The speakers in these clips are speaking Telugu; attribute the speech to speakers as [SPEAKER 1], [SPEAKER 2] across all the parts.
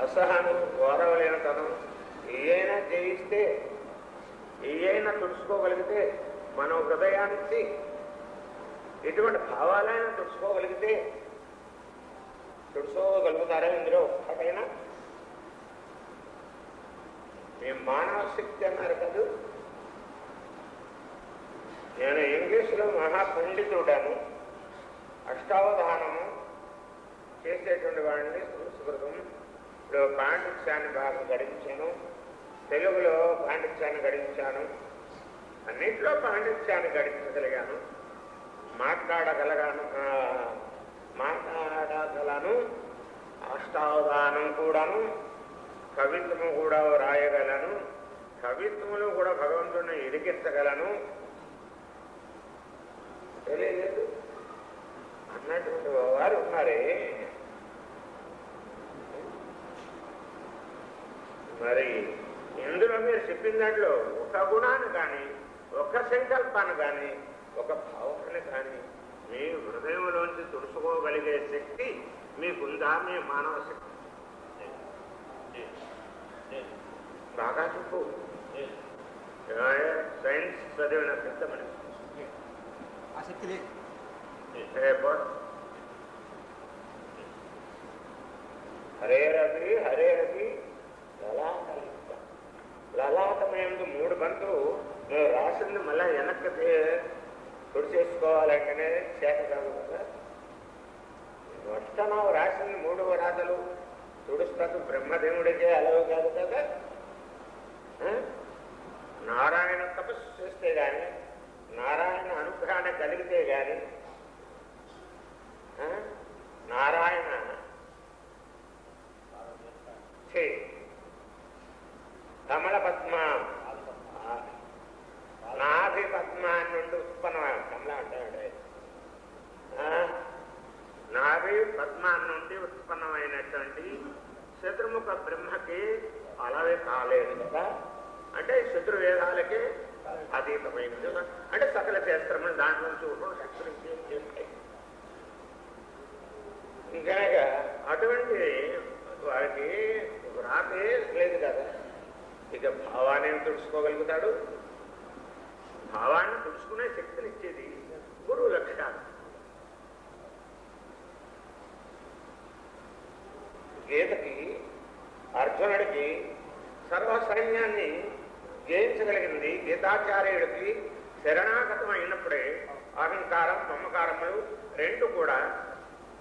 [SPEAKER 1] అసహనం, గౌరవలేనితనం ఏమైనా జయిస్తే, ఏమైనా తుడుచుకోగలిగితే, మనం హృదయానికి ఎటువంటి భావాలైనా తుడుచుకోగలిగితే తుడుచుకోగలుగుతారా ఇందులో ఒక్కటైనా? మేము మానవ శక్తి అన్నారు కదా. నేను ఇంగ్లీష్లో మహాపండితుడాను, అష్టావధానము చేసేటువంటి వాడిని. సంస్కృతం లో పాండిత్యాన్ని బాగా గడించాను, తెలుగులో పాండిత్యాన్ని గడించాను, అన్నింటిలో పాండిత్యాన్ని గడించగలిగాను, మాట్లాడగలను, అష్టావధానం కూడాను, కవిత్వము కూడా రాయగలను, కవిత్వములు కూడా భగవంతుడిని ఇరికించగలను. తెలియలేదు అన్నటువంటి వారు ఉన్నారే. మరి ఇందులో మీరు చెప్పిన దాంట్లో ఒక గుణాన్ని కానీ, ఒక సంకల్పాన్ని కానీ, ఒక భావాన్ని కానీ మీ హృదయంలోంచి తుడుచుకోగలిగే శక్తి మీకుందా? మీ మానవ శక్తి బాగా చెప్పు. సైన్స్ చదివిన పెద్ద మనిషి హరే రవి హరే రవి లలాట. లలాటమైంది 3 బంతులు నువ్వు రాసింది మళ్ళా వెనక్కి తుడిచేసుకోవాలంటేనే చేత కాదు కదా. వస్తున్నావు రాసింది 3 రాతలు తుడుస్తూ బ్రహ్మదేవుడికే అలవు కాదు కదా. నారాయణ తపస్సు చేస్తే గాని, నారాయణ అనుగ్రహాన్ని కలిగితే గాని, నారాయణ కమల పద్మ నాభి పద్మ నుండి ఉత్పన్నమైన కమల అంటే నాభి పద్మ నుండి ఉత్పన్నమైనటువంటి శత్రుముఖ బ్రహ్మకి అలాగే కాలేదు కదా. అంటే శత్రువేదాలకి అతీతమైనది. అంటే సకల శాస్త్రములు దాంట్లో చూడడం శక్తులు ఏం చేస్తాయి. కనుక అటువంటి వారికి రాతే లేదు కదా. ఇక భావాన్ని తుడుచుకోగలుగుతాడు. భావాన్ని తుడుచుకునే శక్తిని ఇచ్చేది గురువు లక్ష్యాలు. గీతకి అర్జునుడికి సర్వ సైన్యాన్ని జయించగలిగింది. గీతాచార్యుడికి శరణాగతం అయినప్పుడే అహంకారం, మమకారములు 2 కూడా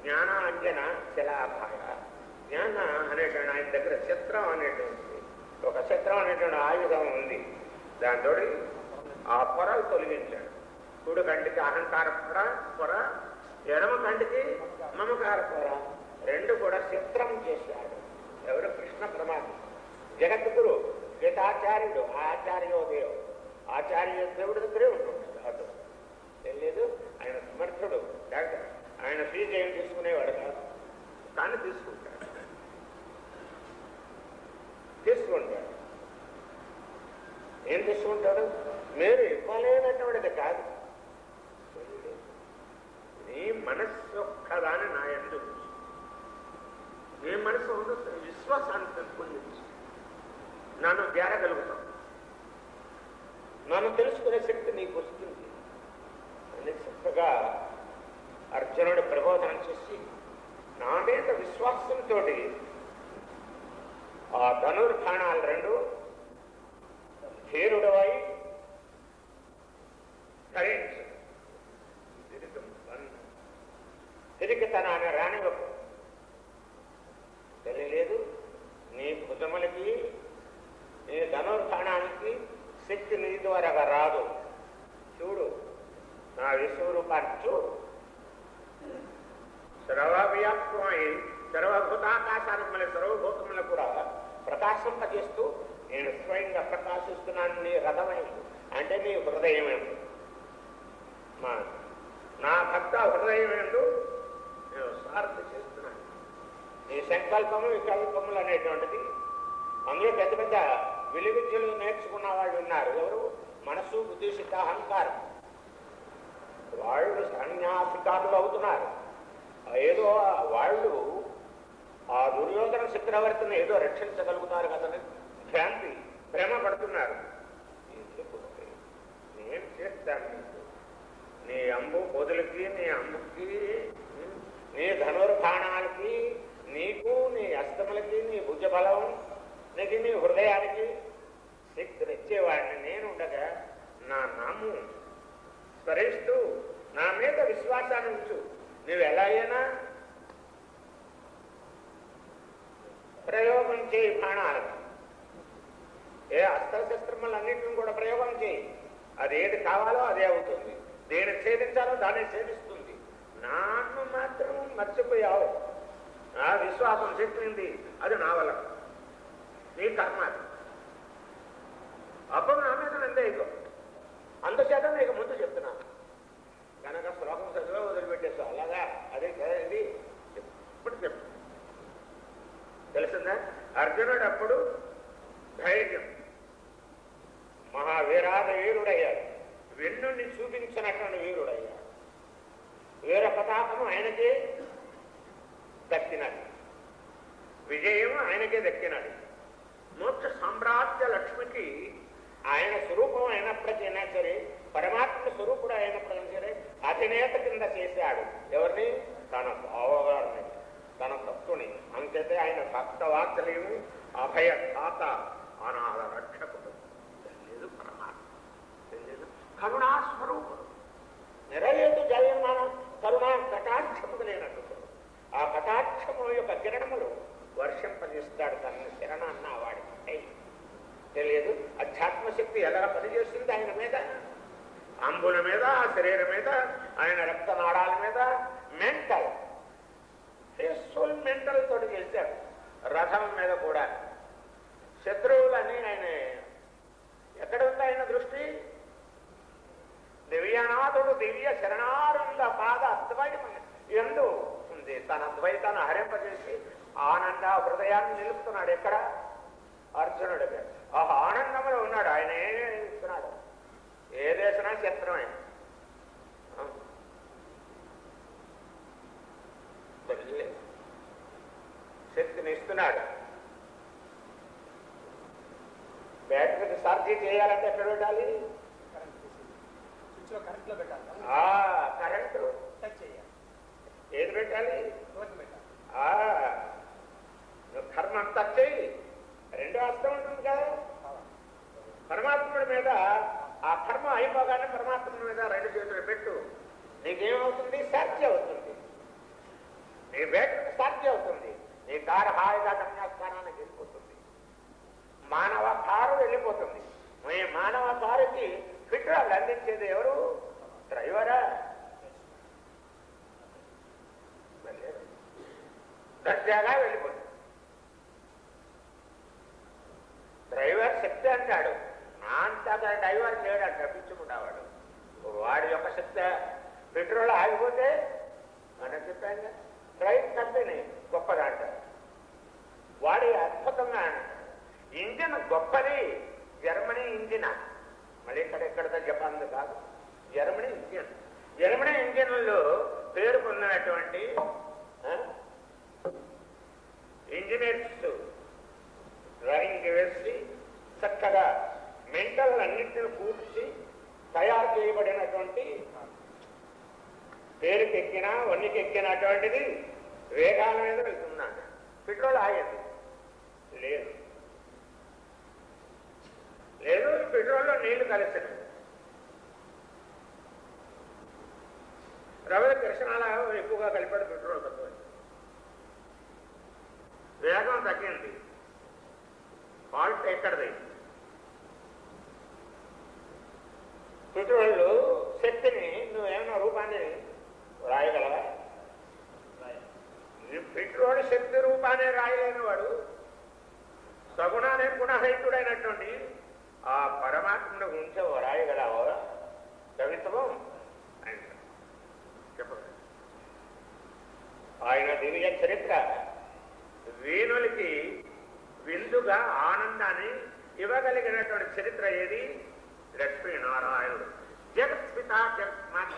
[SPEAKER 1] జ్ఞానాంజన శిలాభాయ. జ్ఞాన అనేటువంటి ఆయన దగ్గర చిత్రం అనేటువంటిది, ఒక చిత్రం అనేటువంటి ఆయుధం ఉంది. దాంతో ఆ పొరలు తొలగించాడు. కుడి కంటికి అహంకార పొర, ఎడమ కంటికి మమకార పొర 2 కూడా చిత్రం చేశాడు. ఎవరు? కృష్ణ పరమాత్మ, జగద్గురు గీతాచార్యుడు. ఆచార్యోదయం ఆచార్య దేవుడి దగ్గరే ఉంటుంటాడు. అటు తెలియదు. ఆయన సమర్థుడు, డాక్టర్. ఆయన ఫీజు ఏం తీసుకునేవాడు కాదు, కానీ తీసుకుంటాడు. ఏం తీసుకుంటాడు? మీరు ఇవ్వలేనటువంటిది కాదు. నీ మనస్సు ఒక్కదాని నా యందు, నీ మనసు విశ్వాసాన్ని పెంపొందించు. నన్ను చేరగలుగుతాం, నన్ను తెలుసుకునే శక్తి నీకు వస్తుంది అని చక్కగా అర్జునుడు ప్రబోధనం చేసి నా మీద విశ్వాసంతో ఆ ధనుర్బాణాలు 2 ధీరుడవై ధరించు. తిరిగి తన రానివ్వకు. స్వరూపాన్ని చూడు. సర్వవ్యాప్తమై సర్వభూతాకాశానికి మళ్ళీ సర్వభూతములను కూడా ప్రకాశింపజేస్తూ నేను స్వయంగా ప్రకాశిస్తున్నాను. నీ రథమైంది అంటే నీ హృదయమేందు, నా భక్త హృదయమేందు నేను సార్థ చేస్తున్నాను. నీ సంకల్పము వికల్పములు అనేటువంటిది అందులో పెద్ద పెద్ద విలువిద్యలు నేర్చుకున్న వాళ్ళు ఉన్నారు. ఎవరు? మనసు, బుద్ధి, చిత్త, అహంకారం. వాళ్ళు సన్యాసికారులు అవుతున్నారు. ఏదో వాళ్ళు ఆ దుర్యోధన చక్రవర్తిని ఏదో రక్షించగలుగుతారు కదా భ్రాంతి, భ్రమ పడుతున్నారు. నేను చేస్తాను నీకు, నీ అంబు పొదులకి, నీ అంబుకి, నీ ధనుర్బాణాలకి, నీకు, నీ అస్తములకి, నీ భుజబలం నీకు, నీ హృదయానికి శక్తినిచ్చేవాడిని నేను ఉండగా నా నాము స్మరిస్తూ నా మీద విశ్వాసాన్ని ఉంచు. నువ్వు ఎలాగైనా ప్రయోగం చేయి బాణాలకు, ఏ అస్త్రశస్త్రములన్నింటిని కూడా ప్రయోగం చేయి. అది ఏది కావాలో అదే అవుతుంది, దేని ఛేదించాలో దాన్ని ఛేదిస్తుంది. నాన్ను మాత్రం మర్చిపోయావు. నా విశ్వాసం చెప్పింది అది నా వల్ల, నీ కర్మ. అప్పుడు నా మీద నిందేయకు. అందుచేత నీకు ముందు చెప్తున్నాను కనుక శ్లోకం చదివే వదిలిపెట్టేస్తావు. అలాగా అదే ఇది ఇప్పుడు చెప్పు. తెలిసిందా? అర్జునుడు అప్పుడు ధైర్యం, మహావీరాద వీరుడయ్యాడు. వెన్నుని చూపించినటువంటి వీరుడయ్యాడు. వీర పతాకము ఆయనకే దక్కినది, విజయము ఆయనకే దక్కినది. మోక్ష సామ్రాజ్య లక్ష్మికి ఆయన స్వరూపం అయినప్పటికైనా సరే, పరమాత్మ స్వరూపుడు అయినప్పటికైనా సరే అధినేత కింద చేశాడు. ఎవరిని? తన బావగారిని, తన భక్తుని. అంతైతే ఆయన భక్త వాత్సల్యము, అభయ ఖాత, అనాథ రక్షకుడు. తెలియదు పరమాత్మ, తెలియదు కరుణాస్వరూపుడు. నెరలేదు జయమాన కరుణా కటాక్షము లేనట్టు. ఆ కటాక్షము యొక్క కిరణములు వర్షింపజేస్తాడు తన శరణాన్న వాడికి. తెలియదు అధ్యాత్మశక్తి ఎలా పనిచేస్తుంది ఆయన మీద, అంబుల మీద, శరీరం మీద, ఆయన రక్తనాళాల మీద. మెంటల్, పీస్ఫుల్ మెంటల్ తోటి చేశాడు. రథం మీద కూడా శత్రువులని ఆయన ఎక్కడ ఉంది ఆయన దృష్టి? దివ్యనాథుడు దివ్య శరణారుల పాద అద్వైతం ఎందు ఉంది. తన అద్వైతాన్ని హరింపజేసి ఆనంద హృదయాన్ని నిలుపుతున్నాడు. ఎక్కడ? అర్జునుడిగా. ఆ ఆనందంలో ఉన్నాడు. ఆయన ఏమేమి ఇస్తున్నాడు? ఏ దేశనా చిత్రమే. శక్తిని ఇస్తున్నాడు. బ్యాటరీకి ఛార్జీ చేయాలంటే ఎక్కడ పెట్టాలి? కరెంటు ఏది పెట్టాలి? కర్మ అంతా చెయ్యి. రెండో అర్థం ఉంటుంది కదా పరమాత్ముడి మీద. ఆ కర్మ అయిపోగానే పరమాత్ముడి మీద రెండు చేతులు పెట్టు. నీకేమవుతుంది? సాధ్యం అవుతుంది. నీ బ్యాటరీకి సాధ్యం అవుతుంది. నీ కారు హాయిగా గమ్యస్థానానికి వెళ్ళిపోతుంది. మానవ కారు వెళ్ళిపోతుంది. మీ మానవ కారుకి పెట్రోల్ అందించేది ఎవరు? డ్రైవరా? దర్జాగా వెళ్ళిపోతుంది. డ్రైవర్ శక్తి అంటాడు, నా అంతగా డ్రైవర్ చేయడానికి తప్పించుకుంటావాడు. వాడి యొక్క శక్తి. పెట్రోల్ ఆగిపోతే మనం చెప్పాను ట్రైన్ కంపెనీ గొప్పదంట. వాడి అద్భుతంగా ఇంజిన్ గొప్పది. జర్మనీ ఇంజిన్, మళ్ళీ ఇక్కడెక్కడతో జపాన్లో కాదు, జర్మనీ ఇంజిన్. జర్మనీ ఇంజిన్లో పేరుకున్నటువంటి ఇంజనీర్స్ డ్రాయింగ్ వేసి చక్కగా మెంటల్ అన్నింటిని కూర్చి తయారు చేయబడినటువంటి పేరుకెక్కిన వన్నికెక్కినటువంటిది వేగాల మీద వెళ్తున్నాడు. పెట్రోల్ ఆగింది లేదు, లేదు పెట్రోల్లో నీళ్లు కలిసినవి. రవి కృష్ణాల ఎక్కువగా కలిపాడు, పెట్రోల్ తక్కువ, వేగం తగ్గింది. ఫాల్ట్ ఎక్కడది? పెట్రోల్ శక్తిని నువ్వేమన్నా రూపాయలు గుణరహితుడైనటువంటి ఆ పరమాత్మను ఉంచే రాయగలవో కవిత్వం ఆయన చెప్పండి. ఆయన దివ్య చరిత్ర వేణులకి విందుగా ఆనందాన్ని ఇవ్వగలిగినటువంటి చరిత్ర ఏది? లక్ష్మీనారాయణుడు, జగత్పిత జగత్మాత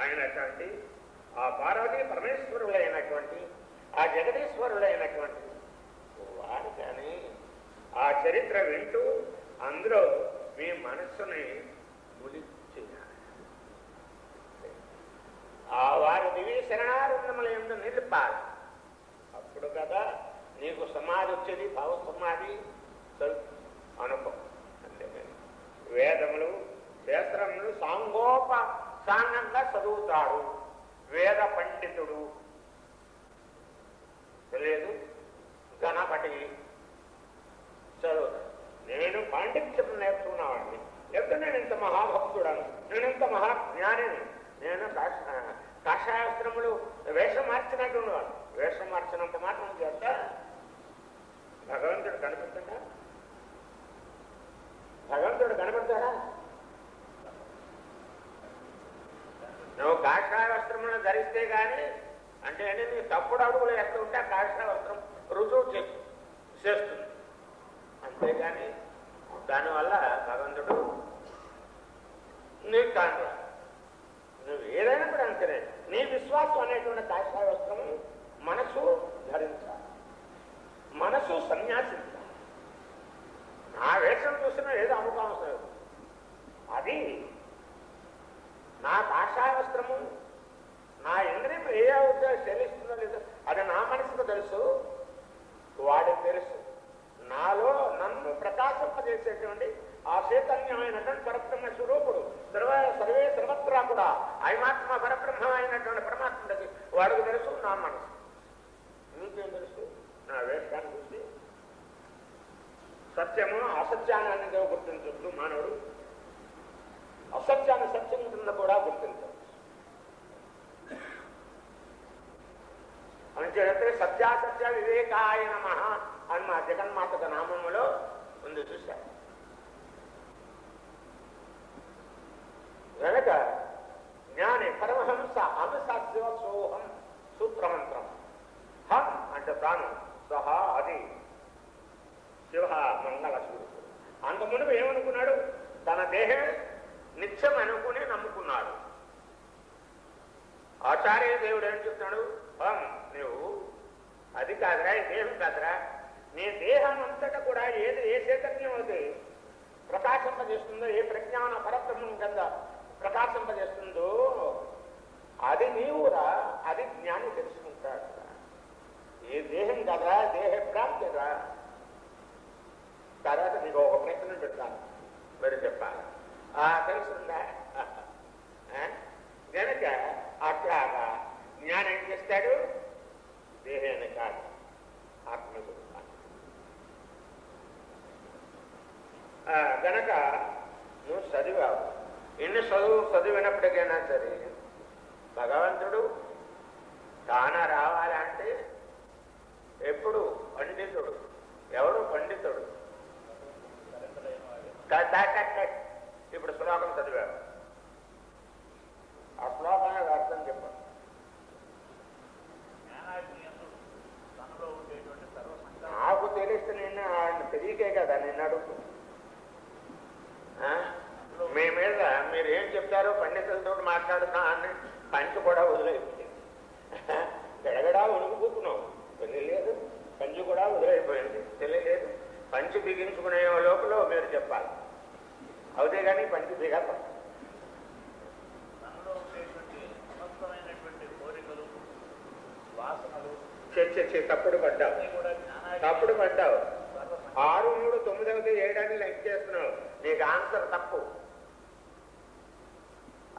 [SPEAKER 1] అయినటువంటి ఆ పార్వతీ పరమేశ్వరులైనటువంటి ఆ జగదీశ్వరులైనటువంటి వారు కానీ ఆ చరిత్ర వింటూ అందులో మీ మనస్సుని ములిచేయాలి. ఆ వారి దివ్య శరణారంధముల యందు నిలిపాలి. అప్పుడు కదా నీకు సమాధి వచ్చేది, భావ సమాధి అనుభవం. అంతేకాని వేదములు శాస్త్రములు సాంగంగా చదువుతాడు వేద పండితుడు, తెలియదు గణపతి చదువుతాడు. నేను పాండిత్యం నేర్చుకున్నవాడిని, లేకపోతే నేను ఇంత మహాభక్తుడాను, నేను ఇంత మహాజ్ఞానిని, నేను కాషాయాస్త్రములు వేషం మార్చినట్టు ఉన్నవాడు. వేషం మార్చినంత మాత్రం చేత భగవంతుడు కనిపెడతాడా? భగవంతుడు కనబడతాడా? నువ్వు కాషాయ వస్త్రములను ధరిస్తే గాని అంటే నీ తప్పుడు అడుగులు ఎక్కడ ఉంటే ఆ కాషాయ వస్త్రం రుజువు చేస్తుంది. అంతేగాని దానివల్ల భగవంతుడు నీకు కాదు. నువ్వు ఏదైనా కూడా అంతేనే. నీ విశ్వాసం అనేటువంటి కాషాయ వస్త్రము మనసు ధరించాలి, మనసు సన్యాసించాలి. నా వేషం చూసినా ఏదో అముఖాంశం లేదు. అది నా కాషాయ వస్త్రము నా ఇంద్రియం ఏ అవుతుందో చెల్లిస్తుందో లేదో అది నా మనసుకు తెలుసు, వాడికి తెలుసు. నాలో నన్ను ప్రకాశింపజేసేటువంటి ఆ చైతన్యమైనటువంటి పరబ్రహ్మ స్వరూపుడు సర్వే సర్వత్రా కూడా అయమాత్మ పరబ్రహ్మ అయినటువంటి పరమాత్మకి వాడికి తెలుసు, నా మనసు. నీకేం తెలుసు? నా వేషాన్ని చూసి సత్యము అసత్యాన్ని అనేది గుర్తించవచ్చు మానవుడు, అసత్యాన్ని సత్యం కింద కూడా గుర్తించవచ్చు. అని చెప్తే సత్యాసత్య వివేకాయ నమః అని మా జగన్మాత నామములో ఉంది, చూశారు. కనుక జ్ఞాని పరమహంస హంస సోహం సూత్రమంత్రం. హం అంటే ప్రాణం, సహా అది శివ మంగళ స్వరూపుడు. అంత మునుపు ఏమనుకున్నాడు? తన దేహం నిత్యం అనుకుని నమ్ముకున్నాడు. ఆచార్య దేవుడు ఏం చెప్తున్నాడు? నువ్వు అది కాదురా, ఈ దేహం కాదురా, నీ దేహం అంతటా కూడా ఏది ఏ చైతన్యం అయితే ప్రకాశింపజేస్తుందో, ఏ ప్రజ్ఞాన పరబ్రహ్మం కింద ప్రకాశింపజేస్తుందో అది నీవురా, అది జ్ఞాని తెలుసుకుంటాడు. ఏ దేహం కాదురా, దేహ భ్రాంతిరా. తర్వాత నీకు ఒక ప్రశ్న పెడతాను, మరి చెప్పాలి. తెలుసుందా? కనుక అట్లాగా జ్ఞానం ఏం చేస్తాడు? దేహాన్ని కాదు, ఆత్మస్వరూపాన్ని. గనక నువ్వు చదివావు, ఎన్ని చదివినప్పటికైనా సరే భగవంతుడు తాన రావాలంటే ఎప్పుడు పండితుడు. ఎవడు పండితుడు? ఇప్పుడు శ్లోకం చదివాడు, ఆ శ్లోకానికి అర్థం చెప్పండి. నాకు తెలిస్తే నేను ఆయన తెలియకే కదా నిన్ను అడుగు. మీ మీద మీరు ఏం చెప్తారో పండితులతో మాట్లాడుతా అని పంచి కూడా వదిలేపోయింది. గడగడా ఉణుకుపోతున్నావు, తెలియలేదు. పంచి కూడా వదిలేపోయింది, తెలియలేదు. పంచి బిగించుకునే లోపల మీరు చెప్పాలి, అవుతే కానీ పంచి దిగదు. తప్పుడు పడ్డావు. 6, 3, 9 చేయడానికి లైక్ చేస్తున్నావు. నీకు ఆన్సర్ తప్పు.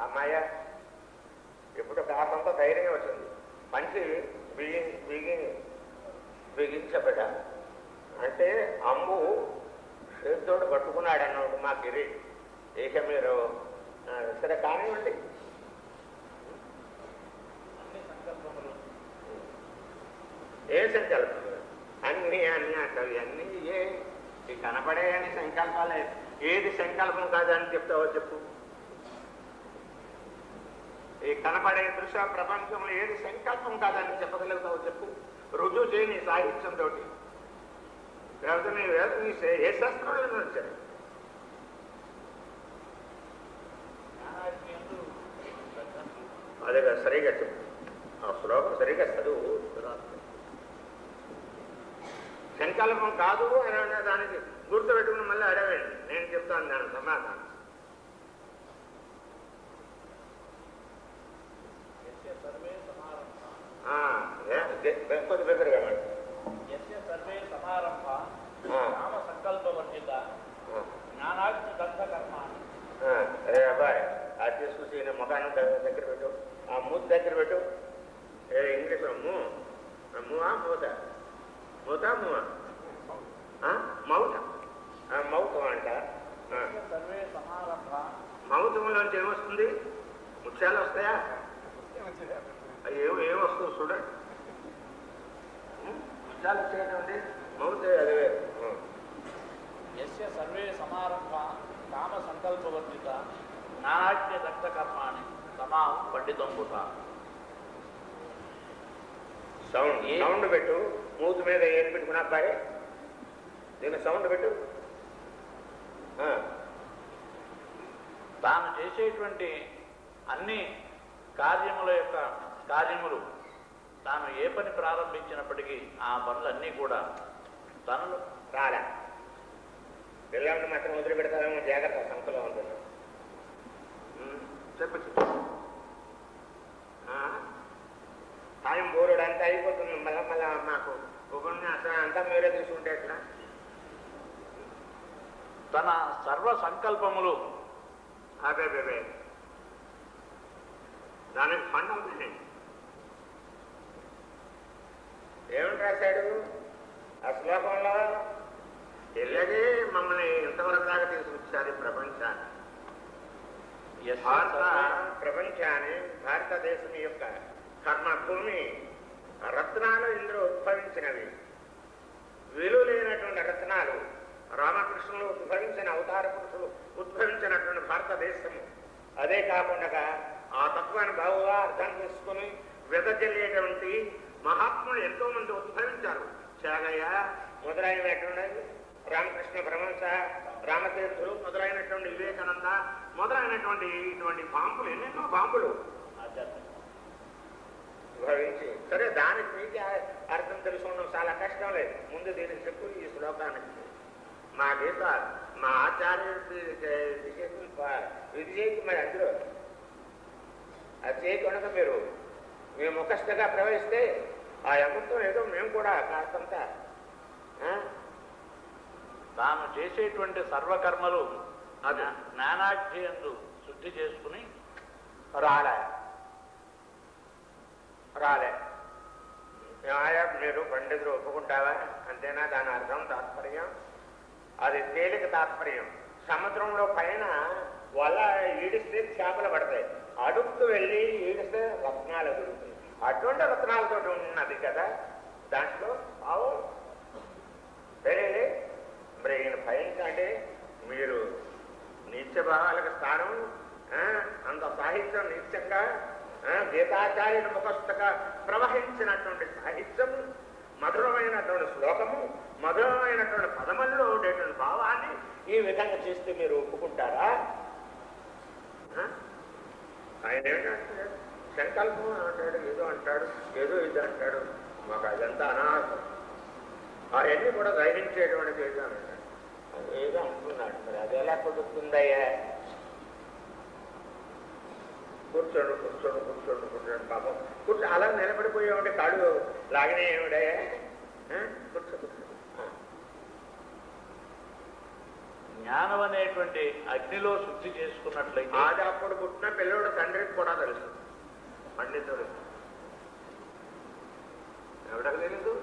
[SPEAKER 1] అమ్మాయ ఇప్పుడు కాసంత ధైర్యం వచ్చింది. మంచి బిగించబడ్డా అంటే అంబు చేతితోడు పట్టుకున్నాడు అన్నట్టు మా గిరి. ఇక మీరు సరే కానివ్వండి. ఏ సంకల్పం? అన్నీ అంటారు, అన్నీ ఈ కనపడే అని సంకల్పాలే. ఏది సంకల్పం కాదని చెప్తావో చెప్పు. ఈ కనపడే దృశ్య ప్రపంచంలో ఏది సంకల్పం కాదని చెప్పగలుగుతావో చెప్పు. రుజువు చేయని సాహిత్యంతో. లేకపోతే నీ వేదం ఏ శాస్త్రంలో వచ్చారు? అదే కదా, సరిగా చెప్పు. ఆ శ్లోకం సరిగా చదువు. సంకల్పం కాదు అని అనే దానికి గుర్తుపెట్టుకుని మళ్ళీ అడగండి, నేను చెప్తాను దాని సమాధానం. కొద్ది దగ్గరగా అరే అబ్బాయి, అది తీసుకొచ్చి ముఖాన్ని దగ్గర పెట్టు, ఆ మూత దగ్గర పెట్టు. ఇంగ్లీష్లో మూవా మూత, మూత మూవ మౌత, మౌతం అంట. మౌతంలోంచి ఏమొస్తుంది? ముత్యాలు వస్తాయా? ఏమొస్తుంది చూడండి. ముత్యాలు వచ్చేటండి మౌత. అదే
[SPEAKER 2] సర్వే సమారంభ కామ సంకల్పవర్జిత నానాజ్ఞ దగ్ధ కర్మాణి సమాహం పండితం పుట.
[SPEAKER 1] సౌండ్ పెట్టు. మూతి మీద ఏం పెట్టుకున్నా అబ్బాయి, దీన్ని సౌండ్ పెట్టు.
[SPEAKER 2] తాను చేసేటువంటి అన్ని కార్యములు తాను ఏ పని ప్రారంభించినప్పటికీ ఆ పనులన్నీ కూడా తనను
[SPEAKER 1] రాలే. పిల్లల్ని మాత్రం వదిలి పెడతామేమో, జాగ్రత్త, సంఖలో ఉంటుంది. చెప్పు టైం బోరుడు అంతా అయిపోతుంది. మళ్ళా మాకు ఉపన్యాసం అంతా మీరే తీసుకుంటే ఎట్లా?
[SPEAKER 2] తన సర్వ సంకల్పములు
[SPEAKER 1] అదే దానికి ఫండ్ అవుతుంది. ఏమిటి రాశాడు ఆ శ్లోకంలో? ఇలాగే మమ్మల్ని ఇంతవరకు దాకా తీసుకొచ్చారు ఈ ప్రపంచాన్ని. ప్రపంచాన్ని, భారతదేశం యొక్క కర్మభూమి, రత్నాలు ఇందులో ఉద్భవించినవి. విలువ లేనటువంటి రత్నాలు, రామకృష్ణులు ఉద్భవించిన అవతార పురుషులు ఉద్భవించినటువంటి భారతదేశము. అదే కాకుండా ఆ తత్వాన్ని బాగుగా అర్థం చేసుకుని వెదజల్లేటువంటి మహాత్ములు ఎంతో మంది ఉద్భవించారు. త్యాగయ్య మొదలైనటువంటి రామకృష్ణ పరమహంస, రామతీర్థులు మొదలైనటువంటి వివేకానంద మొదలైనటువంటి ఇటువంటి బాంబులు, ఎన్నెన్నో బాంబులు ఉద్భవించి. సరే, దానికి మీకు అర్థం తెలుసుకోవడం చాలా కష్టం లేదు. ముందు దీనికి చెప్పు. ఈ శ్లోకానికి మా గీత, మా ఆచార్యుడు ఇది చేసి మరి అందులో అది చేయకుండా మేము ముఖస్థగా ప్రవహిస్తే ఆ అమృతం ఏదో మేము కూడా కాస్తంత
[SPEAKER 2] తాను చేసేటువంటి సర్వకర్మలు జ్ఞానాధ్యయందు శుద్ధి చేసుకుని
[SPEAKER 1] రాలే. మీరు పండితులు ఒప్పుకుంటావా? అంతేనా దాని అర్థం, తాత్పర్యం? అది తేలిక తాత్పర్యం. సముద్రంలో పైన వల ఈడిస్తే చేపలు పడతాయి, అడుగుతూ వెళ్ళి ఈడిస్తే రత్నాలు దొరుకుతాయి. అటువంటి రత్నాలతో ఉన్నది కదా దాంట్లో. ఆవు సరేలే. మరి ఈయన పైన అంటే మీరు నిత్య భావాలకు స్థానం, అంత సాహిత్యం నిత్యంగా గీతాచార్యుని ముఖస్థగా ప్రవహించినటువంటి సాహిత్యం, మధురమైనటువంటి శ్లోకము, మధురమైనటువంటి పదముల్లో ఉండేటువంటి భావాన్ని ఈ విధంగా చేస్తే మీరు ఒప్పుకుంటారా? ఆయన ఏమిటంటాడు? సంకల్పం అంటాడు, ఏదో ఇది అంటాడు. మాకు అదంతా అనాథం. అవన్నీ కూడా గ్రహించేటువంటి ఏదో అంటాడు. ఏదో అంటున్నాడు. మరి అది ఎలా కుదురుతుందయ్యా? కూర్చోండి పాపం. అలా నిలబడిపోయామంటే కాడు లాగినే ఏమిడయ్యా? కూర్చో.
[SPEAKER 2] జ్ఞానం అనేటువంటి అగ్నిలో శుద్ధి చేసుకున్నట్లయితే
[SPEAKER 1] అది అప్పుడు పుట్టిన పిల్లడు తండ్రికి కూడా తెలుసు. పండితుడు ఎవడకు తెలీదు?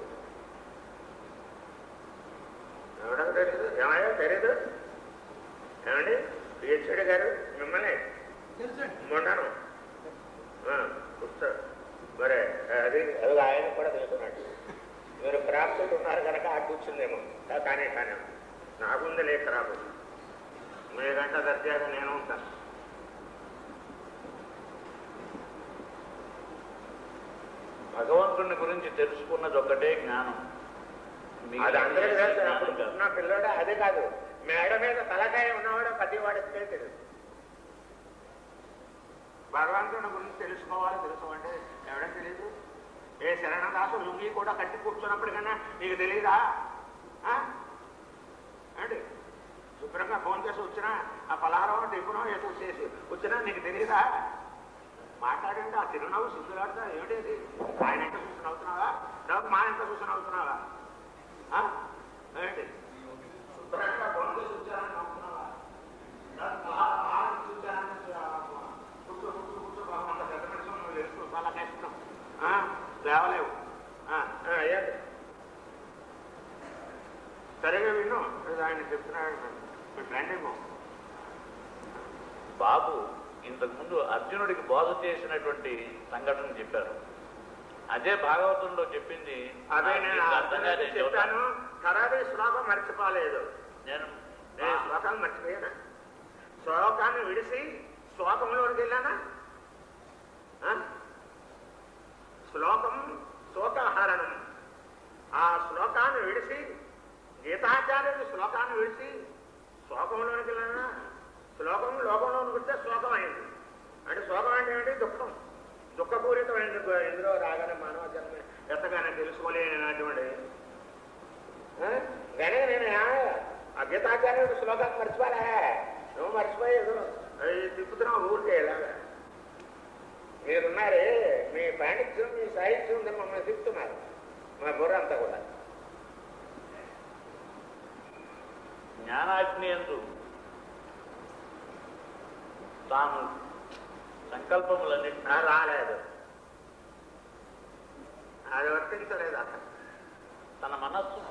[SPEAKER 1] ఏమయ్యా తెలీదు? ఏమండి పిహెచ్డి గారు మిమ్మల్ని మొండను కూర్చో. మరి అది ఆయన కూడా తెలుసుకున్నాడు. మీరు ప్రాప్తులు ఉన్నారు కనుక ఆ కూర్చుందేమో. కానీ నాకుంది లేక రాబో మీకంటే దర్జాగా నేను ఉంటాను.
[SPEAKER 2] భగవంతుని గురించి తెలుసుకున్నది ఒకటే జ్ఞానం.
[SPEAKER 1] అది అందరికీ తెలుసు. అప్పుడు పుట్టిన పిల్లడే అదే కాదు, మేడ మీద తలకాయ ఉన్నవాడు పతివాడితే తెలుసు. భగవంతుని గురించి తెలుసుకోవాలంటే ఎవడని తెలియదు. ఏ శరణదాసు లుంగి కూడా కట్టి కూర్చున్నప్పటికన్నా నీకు తెలియదా అండి? శుభ్రంగా ఫోన్ చేసి వచ్చినా ఆ పలారం టిఫినో ఏదో చేసి వచ్చినా నీకు తెలియదా? మాట్లాడండి. ఆ చిరునవ్వు సిగ్గులాడుతా ఏమిటేది? ఆయన ఎంత చూసి నవ్వుతున్నావా? మా ఎంత చూసి నవ్వుతున్నావా? ఏంటి శుభ్రంగా ఫోన్ చేసి వచ్చానని నవ్వుతున్నావా? అంత పెద్ద మనిషి నువ్వు తెలుసు, చాలా కష్టం, లేవలేవు. ఏంటి సరిగా విను, ఆయన చెప్తున్నాడు. మీ ఫ్రెండ్ ఏమో
[SPEAKER 2] బాబు ఇంతకుముందు అర్జునుడికి బోధ చేసినటువంటి సంఘటన చెప్పారు. అదే భాగవతంలో చెప్పింది.
[SPEAKER 1] అదే నేను అర్థంగా చెప్పాను. ఖరాబీ శ్లోకం మర్చిపోలేదు. నేను శ్లోకాలు మర్చిపోయానా? శ్లోకాన్ని విడిసి శ్లోకంలోకి వెళ్ళానా? శ్లోకం శోకాహరణం. ఆ శ్లోకాన్ని విడిసి గీతాచార్యుడి శ్లోకాన్ని విడిచి శ్లోకంలోనికి వెళ్ళానా? శ్లోకం లోకంలోనికి వస్తే శ్లోకం అయింది. అంటే శ్లోకం అంటే ఏంటి? దుఃఖం, దుఃఖపూరితమైంది. ఇందులో రాగానే మానవ జన్మ ఎంతగానే తెలుసుకోలేనటువంటి కానీ నేను ఆ గీతాచార్యుడి శ్లోకాన్ని మర్చిపోలే. నువ్వు మర్చిపోయేది తిప్పుతున్నావు ఊరికే ఇలాగా. మీరున్నారే, మీ పాండిత్యం మీ సాహిత్యం ఉందని మమ్మల్ని తిప్పుతున్నారు. మా బుర్ర అంతా కూడా
[SPEAKER 2] జ్ఞానాగ్ని యందు తాను సంకల్పములన్నింటినీ
[SPEAKER 1] రాలేదు, అది వర్తించలేదు. అసలు
[SPEAKER 2] తన మనస్సును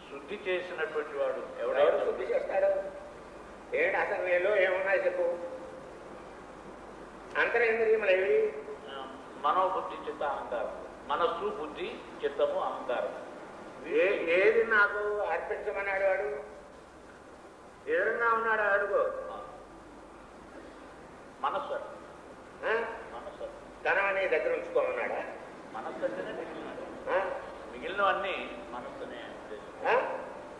[SPEAKER 2] శుద్ధి చేసినటువంటి వాడు
[SPEAKER 1] ఎవరెవరు శుద్ధి చేస్తాడు? ఏంటి అసలు నీలో ఏమున్నాయి చెప్పు? అంతరేంద్రియములు ఏవి?
[SPEAKER 2] మనోబుద్ధి చిత్త అహంకారం. మనస్సు, బుద్ధి, చిత్తము, అహంకారం.
[SPEAKER 1] ఏది నాకు అర్పించమన్నాడు? వాడు ఎదురుగా ఉన్నాడు. అడుగు
[SPEAKER 2] మనస్సు. మనస్సు
[SPEAKER 1] తనని దగ్గర ఉంచుకోమన్నాడా?
[SPEAKER 2] మనస్సు అంటేనే మిగిలినవన్నీ మనస్సునే.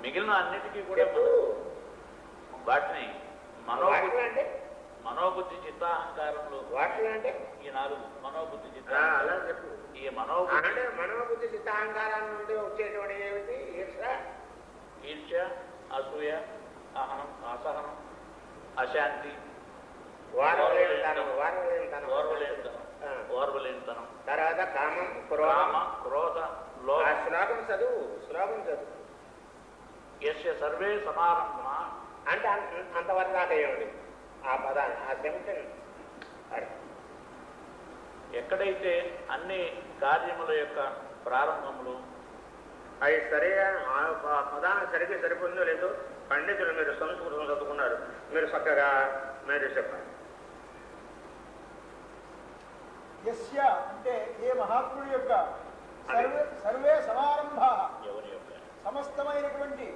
[SPEAKER 2] మిగిలిన అన్నిటికీ కూడా వాటిని మనోబుద్ధి చిత్తాహంకారంలో
[SPEAKER 1] వాటిని అంటే
[SPEAKER 2] ఈ 4 మనోబుద్ధి చిత్త.
[SPEAKER 1] అలా చెప్పు.
[SPEAKER 2] ఈ
[SPEAKER 1] మనోబుద్ధి చిత్తాహంకారాల నుండి వచ్చేటువంటి ఏమిటి?
[SPEAKER 2] ఈర్ష్య, అసూయ, అహనం, అసహనం, అశాంతి, ఓర్వలేనితనం,
[SPEAKER 1] తర్వాత కామం,
[SPEAKER 2] క్రోధ,
[SPEAKER 1] శ్లోకం చదువు. శ్లోకం చదువు.
[SPEAKER 2] యస్య సర్వే సమారంభ
[SPEAKER 1] అంటే అంతవరకు దాకా ఏమిటి ఆ పదాన్ని, ఆ సెంటెన్స్?
[SPEAKER 2] ఎక్కడైతే అన్ని కార్యముల యొక్క ప్రారంభములు
[SPEAKER 1] అవి సరిగా ఆ పదాన్ని సరిగ్గా సరిపోయిందో లేదో పండితులు, మీరు సంస్కృతం చదువుకున్నారు, మీరు చక్కగా మీరు చెప్పాలి.
[SPEAKER 3] యస్య అంటే ఏ మహాత్ముడి యొక్క సర్వే సమారంభ,
[SPEAKER 2] ఎవరి యొక్క
[SPEAKER 3] సమస్తమైనటువంటి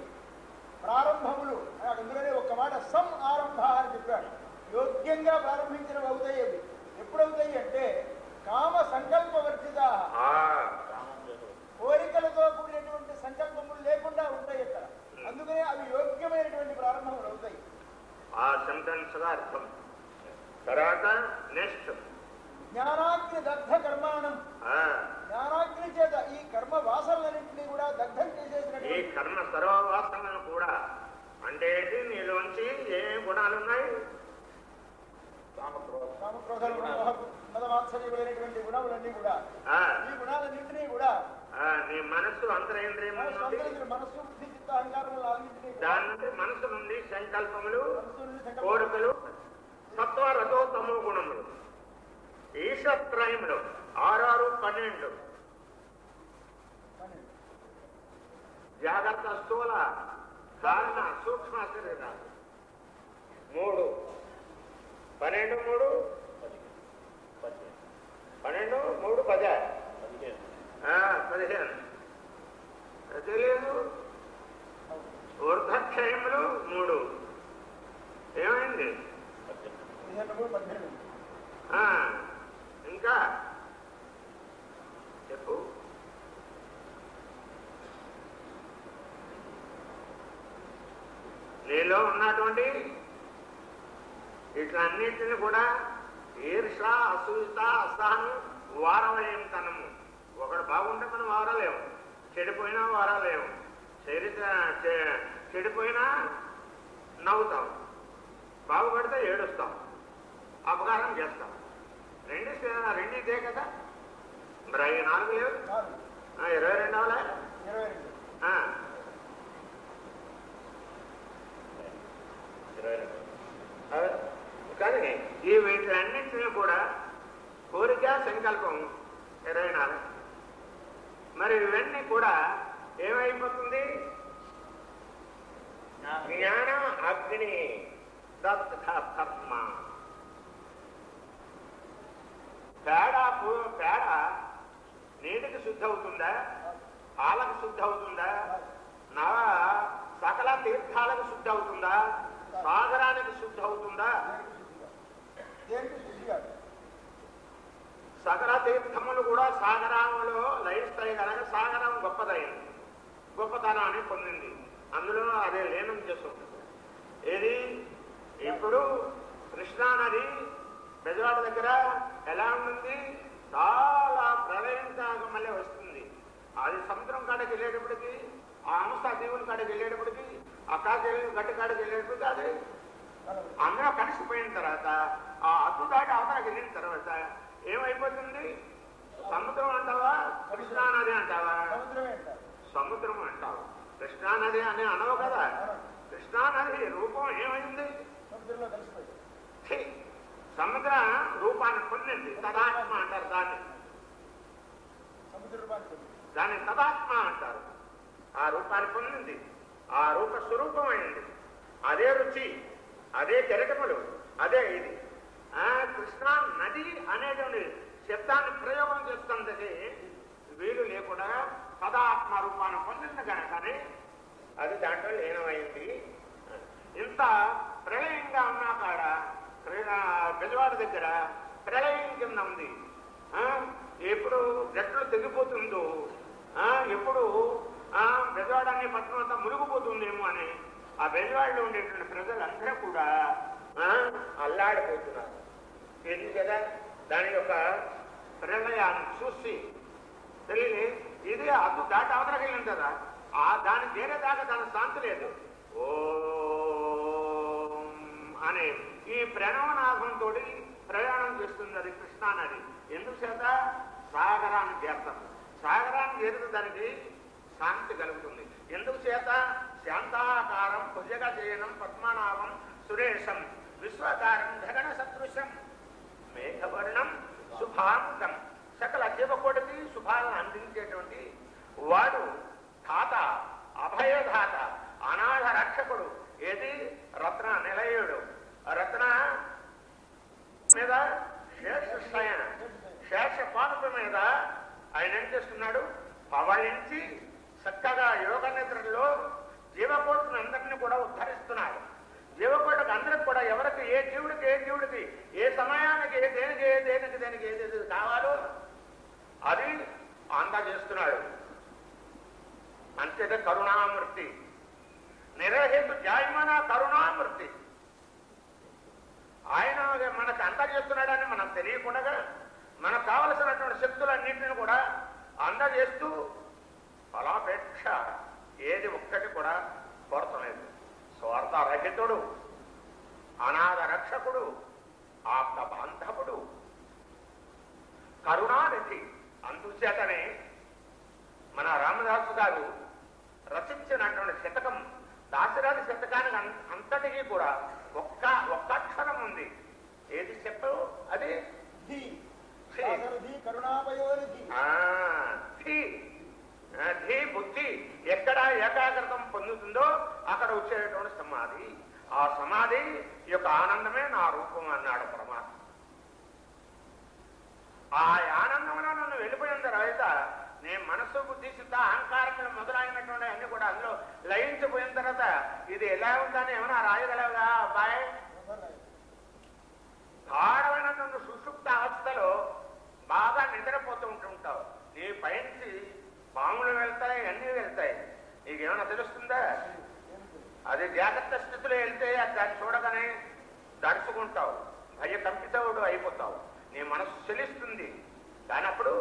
[SPEAKER 3] ప్రారంభములు. అందులోనే ఒక్క మాట సం ఆరంభ అని చెప్పాడు. యోగ్యంగా ప్రారంభించినవి అవుతాయి. అవి ఎప్పుడవుతాయి అంటే కామ సంకల్పవర్జిత, కోరికలతో కూడినటువంటి సంకల్పములు లేకుండా ఉంటాయి అక్కడ. అందుకనే అవి యోగ్యమైనటువంటి ప్రారంభములు అవుతాయి.
[SPEAKER 1] ఆ సెంటెన్స్ గా అర్థం. తర్వాత నెక్స్ట్
[SPEAKER 3] జ్ఞానాగ్ని దగ్ధ కర్మాణం. జ్ఞానాగ్ని చేత ఈ కర్మ వాసనలన్నింటినీ కూడా దగ్ధం చేసేసినటువంటి
[SPEAKER 1] ఈ కర్మ సర్వవాసనలను కూడా అంటే నీలోంచి ఏ గుణాలున్నాయి?
[SPEAKER 3] కామక్రోధాలు, మదమాత్సర్యములైనటువంటి గుణములన్నీ కూడా, ఈ గుణాలన్నింటినీ కూడా
[SPEAKER 1] నీ మనస్సు అంతరేంద్రియం
[SPEAKER 3] మనస్సు, బుద్ధి, చిత్త, అహంకారములన్నింటినీ
[SPEAKER 1] దాని నుండి మనస్సు నుండి సంకల్పములు, కోరికలు, సత్వ రజో తమో గుణములు, ఈశత్రయములు 6, 12 జాగ్రత్త, స్థూల, కారణ, సూక్ష్మ శరీరాలు 3, 12, 3, 12, 3, 15 తెలియదు. అక్షయములు 3 ఏమైంది?
[SPEAKER 3] 18.
[SPEAKER 1] ఇంకా చెప్పు. నీలో ఉన్నటువంటి ఇట్లన్నిటిని కూడా ఈర్ష, అసూయత, అసహనం, వారవయంతనము. ఒకడు బాగుంటే మనం వారలేము, చెడిపోయినా వారలేము. చెడిపోయినా నవ్వుతాం, బాగుపడితే ఏడుస్తాం, అపకారం చేస్తాం. రెండు ఇదే కదా. మరి 4 లేవు, 22 అవలే. కానీ ఈ వీటిలన్నింటినీ కూడా కోరిక, సంకల్పం 24. మరి ఇవన్నీ కూడా ఏమైపోతుంది? జ్ఞాన అగ్ని దత్తమ. పేడ నీటికి శుద్ధి అవుతుందా? పాలకు శుద్ధి అవుతుందా? సకల తీర్థాలకు శుద్ధి అవుతుందా? సాగరానికి శుద్ధి అవుతుందా? సకల తీర్థములు కూడా సాగరంలో లయిస్తాయి కనుక సాగరం గొప్పదైంది, గొప్పతనాన్ని పొందింది. అందులో అదే లీనం చేసుకుంటుంది. ఏది ఇప్పుడు కృష్ణానది బెజవాడ దగ్గర ఎలా ఉంటుంది? చాలా ప్రళయంగా మళ్ళీ వస్తుంది. అది సముద్రం కాడికి వెళ్ళేటప్పటికి, ఆ అంశ దీవుల కాడికి వెళ్ళేటప్పటికి, గట్టి కాడికి వెళ్ళేటప్పటికి అది అందులో కలిసిపోయిన తర్వాత ఆ అద్దు దాటి అవతలకి వెళ్ళిన తర్వాత ఏమైపోతుంది? సముద్రం అంటావా, కృష్ణానది అంటావా? సముద్రం అంటావా? కృష్ణానది అని అనవు కదా. కృష్ణానది రూపం ఏమైంది? సముద్ర రూపాన్ని పొందింది. తదాత్మ అంటారు దాన్ని. దాన్ని తదాత్మ అంటారు. ఆ రూపాన్ని పొందింది, ఆ రూప స్వరూపమైంది. అదే రుచి, అదే కెరటములు, అదే ఇది. కృష్ణా నది అనేటువంటి శబ్దాన్ని ప్రయోగం చేస్తుంది. వీలు లేకుండా తదాత్మ రూపాన్ని పొందింది కనుకనే అది దాంట్లో లీనమైంది. ఇంత ప్రళయంగా ఉన్నా కాడ బెజవాడ దగ్గర ప్రళయం కింద ఉంది. ఎప్పుడు జట్లు తెగిపోతుందో, ఎప్పుడు బెజవాడ అనే పట్టణం అంతా మునిగిపోతుందేమో అని ఆ బెజవాడలో ఉండేటువంటి ప్రజలందరూ కూడా అల్లాడిపోతున్నారు. తెలియదు కదా దాని యొక్క ప్రళయాన్ని చూసి తెలియదు. ఇది అద్దు దాటి అవతలకి వెళ్ళింది కదా, దాని చేరేదాకా దాని శాంతి లేదు. ఓం అనే ఈ ప్రణవనాథంతో ప్రయాణం చేస్తుంది అది కృష్ణానది. ఎందుకు చేత? సాగరాన్ని చేస్తాం. సాగరాన్ని చేరితే దానికి శాంతి కలుగుతుంది. ఎందుకు చేత? శాంతాకారం భుజగశయనం పద్మనాభం సురేశం విశ్వకారం గగన సదృశం మేఘవర్ణం శుభాంతం. సకల జీవకోటికి శుభాలను అందించేటువంటి వాడు ధాత, అభయధాత, అనాథ రక్షకుడు. ఏది? రత్న నిలయుడు. రత్న మీద శేషశయన, శేష పానుక మీద ఆయన ఏం చేస్తున్నాడు? పవళించి చక్కగా యోగ నిద్రలో జీవకోటిని అందరినీ కూడా ఉద్ధరిస్తున్నాడు. జీవకోటికి అందరికి కూడా ఎవరికి ఏ జీవుడికి ఏ సమయానికి దేనికి ఏది కావాలో అది అందజేస్తున్నాడు. అంతేత కరుణామూర్తి, నిరహేతు జాయమాన కరుణామూర్తి. ఆయన మనకు అందజేస్తున్నాడని మనకు తెలియకుండా మనకు కావలసినటువంటి శక్తులన్నింటినీ కూడా అందజేస్తూ ఫలాపేక్ష ఏది ఒక్కటి కూడా కోరతలేదు. స్వార్థరహితుడు, అనాథ రక్షకుడు, ఆప్త బాంధవుడు, కరుణానిధి. అందుచేతనే మన రామదాసు గారు రచించినటువంటి శతకం, దాశరథి శతకానికి అంతటికీ కూడా ఒక్క అక్షరం ఉంది. ఏది చెప్పు? అది ధీ బుద్ధి. ఎక్కడ ఏకాగ్రతం పొందుతుందో అక్కడ వచ్చేటువంటి సమాధి. ఆ సమాధి యొక్క ఆనందమే నా రూపం అన్నాడు పరమాత్మ. ఆ ఆనందంలో నన్ను వెళ్ళిపోయిన తర్వాత నేను మనస్సు, బుద్ధి, సిద్ధ, అహంకారములు మొదలైనటువంటి అన్ని కూడా అందులో లయించిపోయిన తర్వాత ఇది తెలుస్తుందా? అది జాగ్రత్త స్థితిలో వెళ్తే దాన్ని చూడగానే దడుచుకుంటావు, భయకంపితుడు అయిపోతావు, నీ మనసు చెలిస్తుంది. కానీ అప్పుడు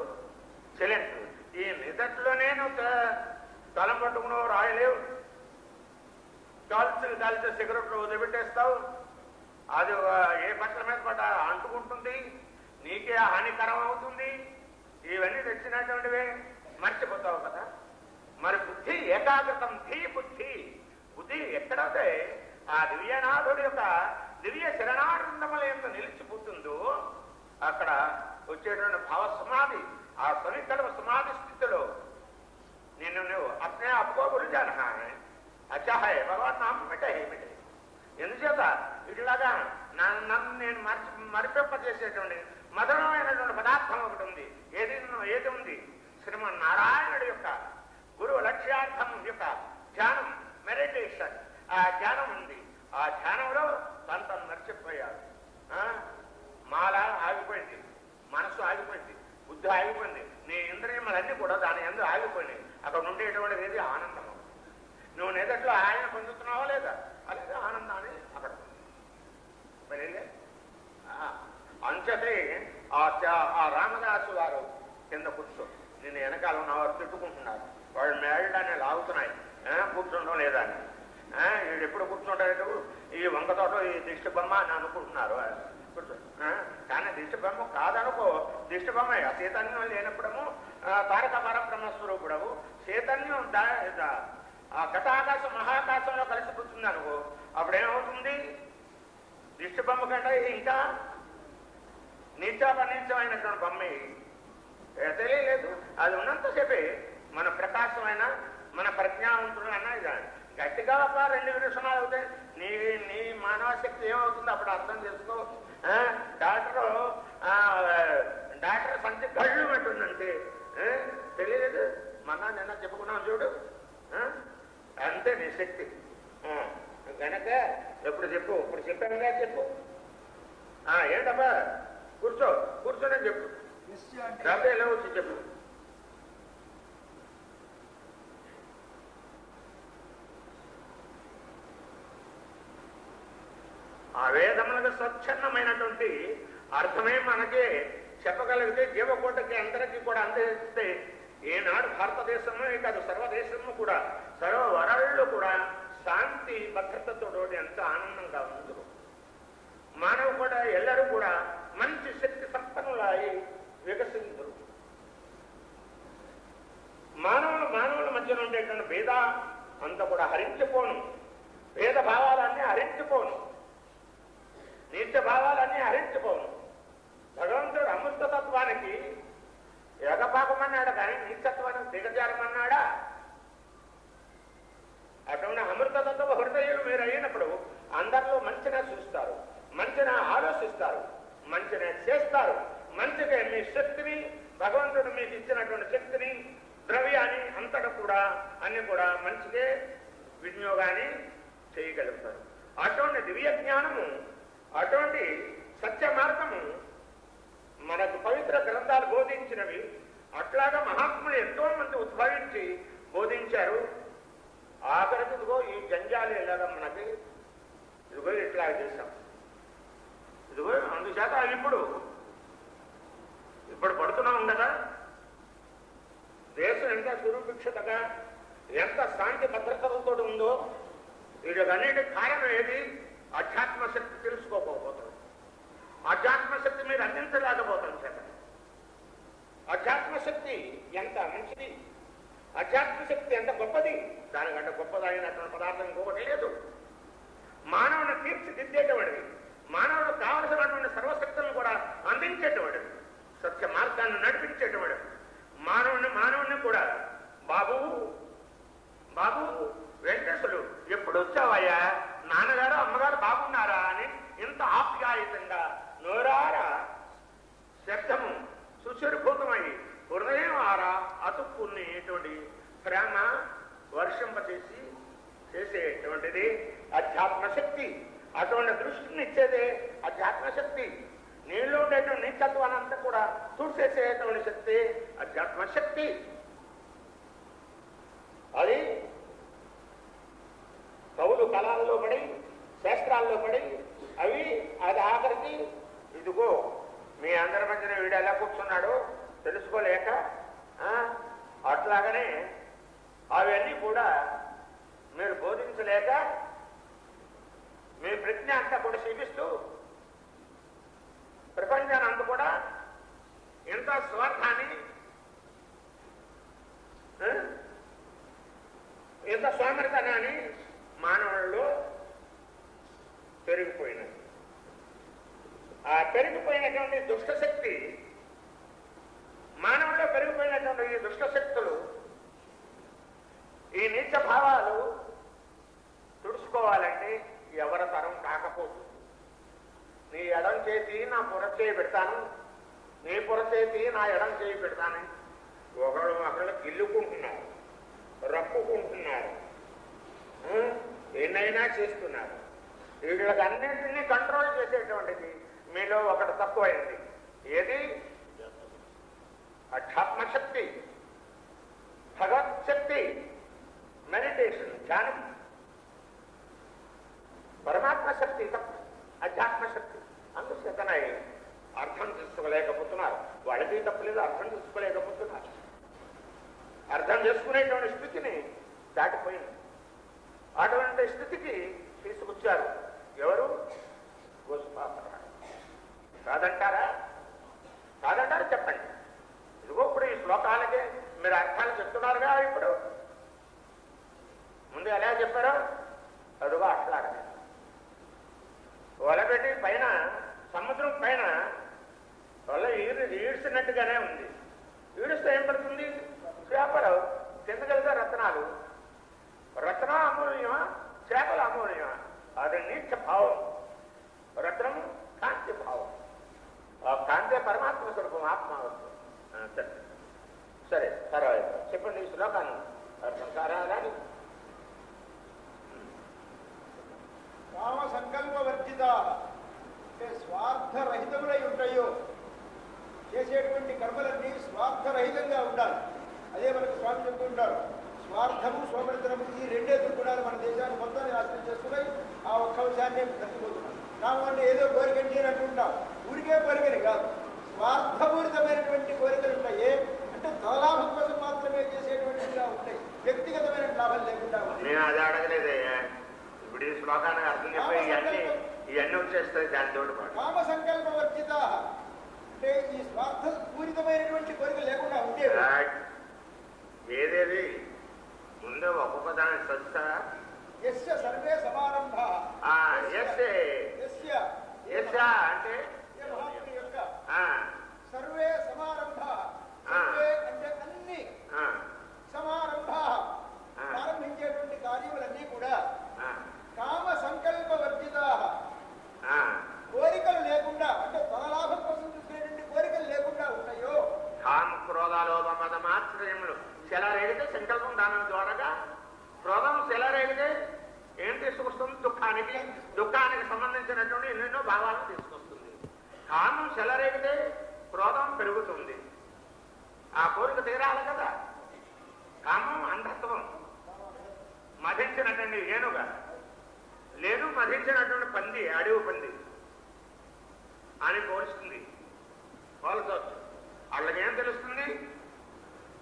[SPEAKER 1] చెలెంట్. ఈ నిదట్లోనే నువ్వు తలం పట్టుకున్నావు, రాయలేవు, కాల్చి సిగరెట్లు వదిలిపెట్టేస్తావు. అది ఏ బట్టల మీద పడ్డ అంటుకుంటుంది, నీకే హానికరం అవుతుంది. ఇవన్నీ తెచ్చినటువంటివే మర్చిపోతావు కదా. మరి బుద్ధి ఏకాగ్రతం ధీ బుద్ధి. బుద్ధి ఎక్కడైతే ఆ దివ్యనాథుడి యొక్క దివ్య శరణానందముల యొక్క నిలిచిపోతుందో అక్కడ వచ్చేటువంటి భావ సమాధి, ఆ సమీకరణ సమాధి స్థితిలో నిన్ను నువ్వు అప్నే అప్పుకో గురిజాను అచ్చాహే భగవాన్ నామ మిటే మిటే. ఎందుచేత ఇట్లాగా నన్ను నేను మరిపెప్ప చేసేటువంటి మధురమైనటువంటి పదార్థం ఒకటి ఉంది. ఏది ఉంది? శ్రీమన్నారాయణుడి యొక్క గురువు లక్ష్యార్థం యొక్క ధ్యానం, మెడిటేషన్. ఆ ధ్యానం ఉంది. ఆ ధ్యానంలో తను మర్చిపోయాడు. మాల ఆగిపోయింది, మనసు ఆగిపోయింది, బుద్ధి ఆగిపోయింది, నీ ఇంద్రియములన్నీ కూడా దాని ఎందు ఆగిపోయినాయి. అక్కడ ఉండేటువంటిది ఏది? ఆనందము. నువ్వు నిదట్లో ఆయన పొందుతున్నావా లేదా? అలాగే ఆనందాన్ని అక్కడ వెళ్ళే అంచతే ఆ రామదాసు వారు కింద కూర్చో, నిన్ను వెనకాల ఉన్నవారు తిట్టుకుంటున్నారు, వాళ్ళు మేడనే లాగుతున్నాయి, కూర్చుండడం లేదా అని. వీడు ఎప్పుడు కూర్చుంటాడు? ఈ వంగతోట ఈ దిష్టి బొమ్మ అని అనుకుంటున్నారు. కూర్చో. కానీ దిష్టి బొమ్మ కాదనుకో, దిష్టి బొమ్మ చైతన్యం లేనప్పుడము తారక పరబ్రహ్మస్వరూపుడవు. చైతన్యం ఆ ఘటాకాశం మహాకాశంలో కలిసి కూర్చుంది అనుకో, అప్పుడేమవుతుంది? దిష్టి బొమ్మ కంటే ఇంకా నీచాపనీచమైనటువంటి బొమ్మ తెలియలేదు. అది ఉన్నంతసేపే మన ప్రకాశమైన మన ప్రజ్ఞావంతులైనా గట్టిగా ఒక 2 నిమిషాలు అవుతాయి. నీ మానవ శక్తి ఏమవుతుంది అప్పుడు అర్థం చేసుకో. డాక్టర్ సంచి కళ్ళు పెట్టుందంటే తెలియలేదు. నిన్న చెప్పుకున్నాం చూడు, అంతే నీ శక్తి. కనుక ఎప్పుడు చెప్పు, ఇప్పుడు చెప్పానుగా చెప్పు. ఏంటబ్బా కూర్చోనే చెప్పు, డబ్బే ఎలా వచ్చి చెప్పు. ఆ వేదములకు స్వచ్ఛన్నమైనటువంటి అర్థమే మనకి చెప్పగలిగితే జీవకోటకి అందరికీ కూడా అందిస్తే ఈనాడు భారతదేశము కాదు సర్వదేశము కూడా సర్వ వరళ్ళు కూడా శాంతి భద్రతతో ఎంత ఆనందంగా ఉంది. మానవు కూడా ఎల్లరూ కూడా మంచి శక్తి సంపన్నులై వికసించరు. మానవుల మధ్యన ఉండేటువంటి భేద అంతా కూడా హరించిపోను, భేద భావాలన్నీ హరించిపోను, నీచ భావాలన్నీ హరించిపోను. భగవంతుడు అమృతత్వానికి ఎగపాకమన్నాడు కానీ నీచత్వానికి దిగజారమన్నాడా? అటువంటి అమృతతత్వ హృదయం మీరు అయినప్పుడు అందరిలో మంచిగా చూస్తారు, మంచిగా ఆలోచిస్తారు, మంచిగా చేస్తారు. మంచిగా మీ శక్తిని భగవంతుడు మీకు ఇచ్చినటువంటి శక్తిని ద్రవ్యాన్ని అంతటా కూడా అన్ని కూడా మంచిగా వినియోగాన్ని చేయగలుగుతారు. అటువంటి దివ్య జ్ఞానము, అటువంటి సత్య మార్గము మనకు పవిత్ర గ్రంథాలు బోధించినవి. అట్లాగా మహాత్ములు ఎంతో మంది ఉద్భవించి బోధించారు. ఆఖరికి ఇదిగో ఈ జంజాలు ఎలాగా మనకి ఇదిగో ఇట్లా చేశాం. ఇదిగో అందుచేత ఇప్పుడు పడుతున్నాం కదా. దేశం ఎంత సురభిక్షతగా ఎంత శాంతి భద్రతలతో ఉందో వీటికన్నిటి కారణం ఏది? అధ్యాత్మ శక్తి తెలుసుకోకపోతాం, అధ్యాత్మ శక్తి మీరు అందించలేకపోతాం. చేత అధ్యాత్మ శక్తి ఎంత మంచిది, అధ్యాత్మ శక్తి ఎంత గొప్పది, దానికంటే గొప్పదైనటువంటి పదార్థం ఇంకొకటి లేదు. మానవుని తీర్చిదిద్దేటువంటిది, మానవుడు కావలసినటువంటి సర్వశక్తులను కూడా అందించేటువంటిది, సత్య మార్గాన్ని నడిపించేటువంటిది. మానవుని కూడా బాబు వెంకటేశ్వరుడు ఎప్పుడు వచ్చావయ్యా, నాన్నగారు అమ్మగారు బాగున్నారా అని ఇంత ఆప్యాయతంగా నోరారా శబ్దము సుశీర్భూతమై హృదయం ఆరా అతుక్కునేటువంటి ప్రేమ చేసేటువంటిది అధ్యాత్మ శక్తి. అటువంటి దృష్టిని ఇచ్చేదే అధ్యాత్మ శక్తి. నీళ్ళు ఉండేటువంటి నీచత్వాన్ని అంతా కూడా చూసేసేటువంటి శక్తి అధ్యాత్మ శక్తి. అది కళాల్లో పడి శాస్త్రాల్లో పడి అది ఆఖరికి ఇదిగో మీ అందరి మధ్యన వీడు ఎలా కూర్చున్నాడో తెలుసుకోలేక అట్లాగనే అవన్నీ కూడా మీరు బోధించలేక మీ ప్రజ్ఞ అంతా కూడా క్షీపిస్తూ ప్రపంచాన్ని అంతా కూడా ఎంత స్వార్థాన్ని ఎంత సోమరితనాన్ని మానవుల్లో పెరిగిపోయినది. ఆ పెరిగిపోయినటువంటి దుష్టశక్తి మానవుల్లో పెరిగిపోయినటువంటి ఈ దుష్టశక్తులు ఈ నీచ భావాలు తుడుచుకోవాలంటే ఎవరి తరం కాకపోతుంది. నీ ఎడం చేతి నా పురచేయి పెడతాను, నీ పురచేతి నా ఎడం చేయి పెడతాను. ఒకళ్ళు గిల్లుకుంటున్నారు, రప్పుకుంటున్నారు, ఎన్నైనా చేస్తున్నారు. వీళ్ళకి అన్నింటినీ కంట్రోల్ చేసేటువంటిది మీలో ఒకటి తక్కువైంది. ఏది? అధ్యాత్మశక్తి, భగవత్శక్తి, మెడిటేషన్, ధ్యానం. పరమాత్మ శక్తి తప్ప అధ్యాత్మశక్తి. అందుచేతనై అర్థం చేసుకోలేకపోతున్నారు. వాళ్ళకి తప్పలేదు, అర్థం చేసుకోలేకపోతున్నారు. అర్థం చేసుకునేటువంటి స్థితిని దాటిపోయింది. అటువంటి స్థితికి తీసుకొచ్చారు ఎవరు? గోస్పాపరాడు. కాదంటారా? కాదంటారా? చెప్పండి. ఇదిగో ఇప్పుడు ఈ శ్లోకాలకే మీరు అర్థాలు చెప్తున్నారుగా. ఇప్పుడు ముందు ఎలా చెప్పారో అదిగో అట్లాగనే వలపెట్టి పైన సముద్రం పైన వల ఈడ్చినట్టుగానే ఉంది. ఈడుస్తే ఏం పడుతుంది? చేపలు కిందకెళ్తే రత్నాలు. రత్నం అమూల్యమా, చేపలు అమూల్యమా? అది నీచ భావం. రత్నం కాంతి భావం. ఆ కాంతే పరమాత్మ స్వరూపం, ఆత్మవస్తు. సరే తర్వాత చెప్పండి ఈ శ్లోకాన్ని అర్థం కారాలని.
[SPEAKER 3] కామ సంకల్పవర్జిత అంటే స్వార్థరహితములై ఉంటాయో, చేసేటువంటి కర్మలన్నీ స్వార్థరహితంగా ఉండాలి. అదే మనకు స్వామి చెప్తుంటారు. స్వార్థము, సోమరితనము ఈ రెండే దుర్గుణాలు మన దేశాన్ని మొత్తాన్ని నాశనం చేస్తున్నాయి. ఆ ఒక్క విషయాన్నే బ్రతిపోతున్నాం. కామంటే ఏదో కోరికలు చేయనట్టుంటాం. ఊరికే కోరికలు కాదు, స్వార్థపూరితమైనటువంటి కోరికలు ఉంటాయి. అంటే తలాభం కోసం మాత్రమే చేసేటువంటిగా ఉంటాయి, వ్యక్తిగతమైన లాభం లేకుండా ఉంటాయి.
[SPEAKER 1] అది అడగలేదయ్యా. ఇప్పుడు ఈ శ్లోకానికి అర్థం చెప్పి ఇవన్నీ వచ్చేస్తాయి దానితో.
[SPEAKER 3] కామ సంకల్ప వర్జిత అంటే ఈ స్వార్థపూరితమైనటువంటి కోరికలు లేకుండా ఉంటే
[SPEAKER 1] ఏదేది ముందు ఒక్కొక్క దాని స్వచ్ఛ
[SPEAKER 3] యస్య సర్వే సమారంభ
[SPEAKER 1] అంటే
[SPEAKER 3] మహాత్ముని యొక్క సర్వే సమారంభ అంటే అన్ని సమారంభ ప్రారంభించేటువంటి కార్యములన్నీ కూడా కామ సంకల్ప వర్జిత కోరికలు లేకుండా అంటే తనలాభం కోసం చూసుకునేటువంటి కోరికలు లేకుండా ఉన్నాయో.
[SPEAKER 1] కామ క్రోధాలోభ మద మాత్రములు చెలరేగితే సంకల్పం దాని ద్వారాగా, క్రోధం చెలరేగితే ఏం తీసుకొస్తుంది? దుఃఖానికి. దుఃఖానికి సంబంధించినటువంటి ఎన్నెన్నో భావాలను తీసుకొస్తుంది. కామం చెలరేగితే క్రోధం పెరుగుతుంది. ఆ కోరిక తీరాలి కదా. కామం అంధత్వం, మధించినటువంటి ఏనుగా లేదు, మధించినటువంటి పంది, అడవి పంది అని పోలుస్తుంది. పోల్చవచ్చు. వాళ్ళకేం తెలుస్తుంది?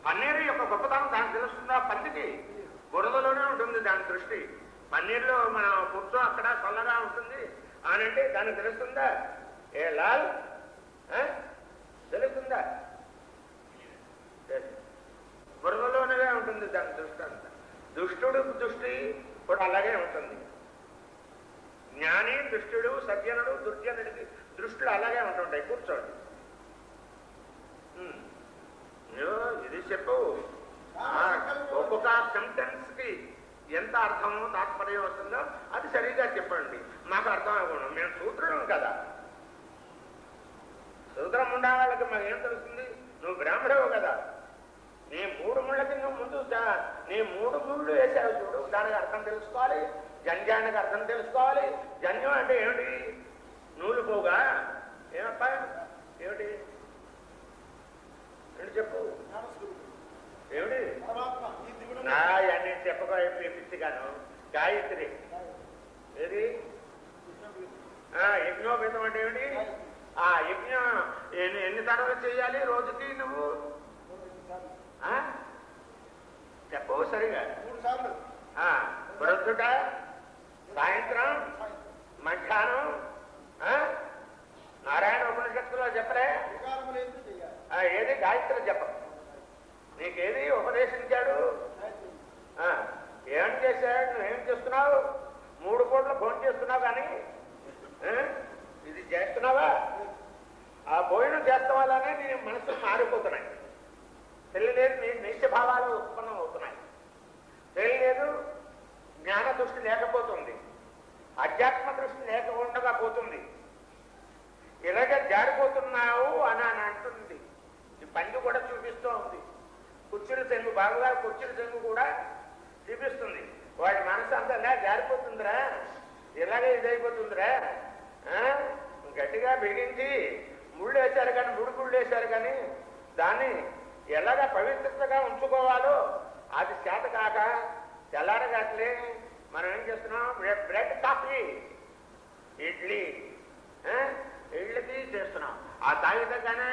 [SPEAKER 1] పన్నీరు యొక్క గొప్పతనం దానికి తెలుస్తుందా? పందికి బురదలోనే ఉంటుంది దాని దృష్టి. పన్నీరులో మనం కూర్చో అక్కడ చల్లగా ఉంటుంది అని అంటే దానికి తెలుస్తుందా? ఏ లాల్ తెలుస్తుందా? బురదలోనే ఉంటుంది దాని దృష్టి అంతా. దుష్టుడు దృష్టి కూడా అలాగే ఉంటుంది. జ్ఞాని దుష్టుడు, సజ్జనుడు దుర్జనుడికి దృష్టిలో అలాగే ఉంటుంటాయి. కూర్చోండి. ఇది చెప్పు. ఒక్కొక్క సెంటెన్స్ కి ఎంత అర్థమో తాత్పర్యం వస్తుందో అది సరిగ్గా చెప్పండి. మాకు అర్థం అవ్వకుండా మేము సూత్రులం కదా. సూత్రం ఉండే వాళ్ళకి మాకు ఏం తెలుస్తుంది? నువ్వు బ్రాహ్మణువు కదా. నీ 3 ముళ్ళ కింద ముందు నీ 3 ముళ్ళు వేసావు చూడు, దానికి అర్థం తెలుసుకోవాలి. జంజానికి అర్థం తెలుసుకోవాలి. జన్యం అంటే ఏమిటి? నూలు పోగా. ఏమప్పా ఏమిటి? ఏంటి చెప్పు. ఏమిటి? అన్నీ చెప్పగా పిచ్చిగాను. గాయత్రి ఏది యజ్ఞోపేతం అంటే ఏమిటి? ఆ యజ్ఞం ఎన్ని తడవలు చేయాలి రోజుకి నువ్వు చెప్పవు సరిగా?
[SPEAKER 3] 3 సార్లు.
[SPEAKER 1] ప్రొద్దుట, సాయంత్రం, మధ్యాహ్నం. నారాయణ ఉపనిషత్తులో చెప్పలే? ఏది గాయత్రి జపం. నీకేది ఉపదేశించాడు? ఏం చేశాడు? నువ్వేం చేస్తున్నావు? 3 పూటలు ఫోన్ చేస్తున్నావు కానీ ఇది చేస్తున్నావా? ఆ భోజనం చేస్తాం వల్లనే నీ మనసు మారిపోతున్నాయి. తెలియలేదు నీ నీచభావాలు ఉత్పన్నం అవుతున్నాయి. తెలియలేదు జ్ఞాన దృష్టి లేకపోతుంది, అధ్యాత్మ దృష్టి లేకుండా పోతుంది. ఇలాగ జారిపోతున్నావు అని అంటుంది. ఈ పండు కూడా చూపిస్తూ ఉంది. కుర్చీల చెంగు బాగా కుర్చీల చెంగు కూడా చూపిస్తుంది. వాడి మనసు అంతా జారిపోతుందిరా, ఇలాగే ఇదైపోతుందిరా. గట్టిగా బిగించి ముళ్ళు వేశారు కానీ 3 ముళ్ళు వేశారు కానీ దాన్ని ఎలాగ పవిత్రతగా ఉంచుకోవాలో అది చేత కాక తెల్లారగాట్లే మనం ఏం చేస్తున్నాం? బ్రెడ్ కాఫీ ఇడ్లీకి చేస్తున్నాం. ఆ తాగితే కానీ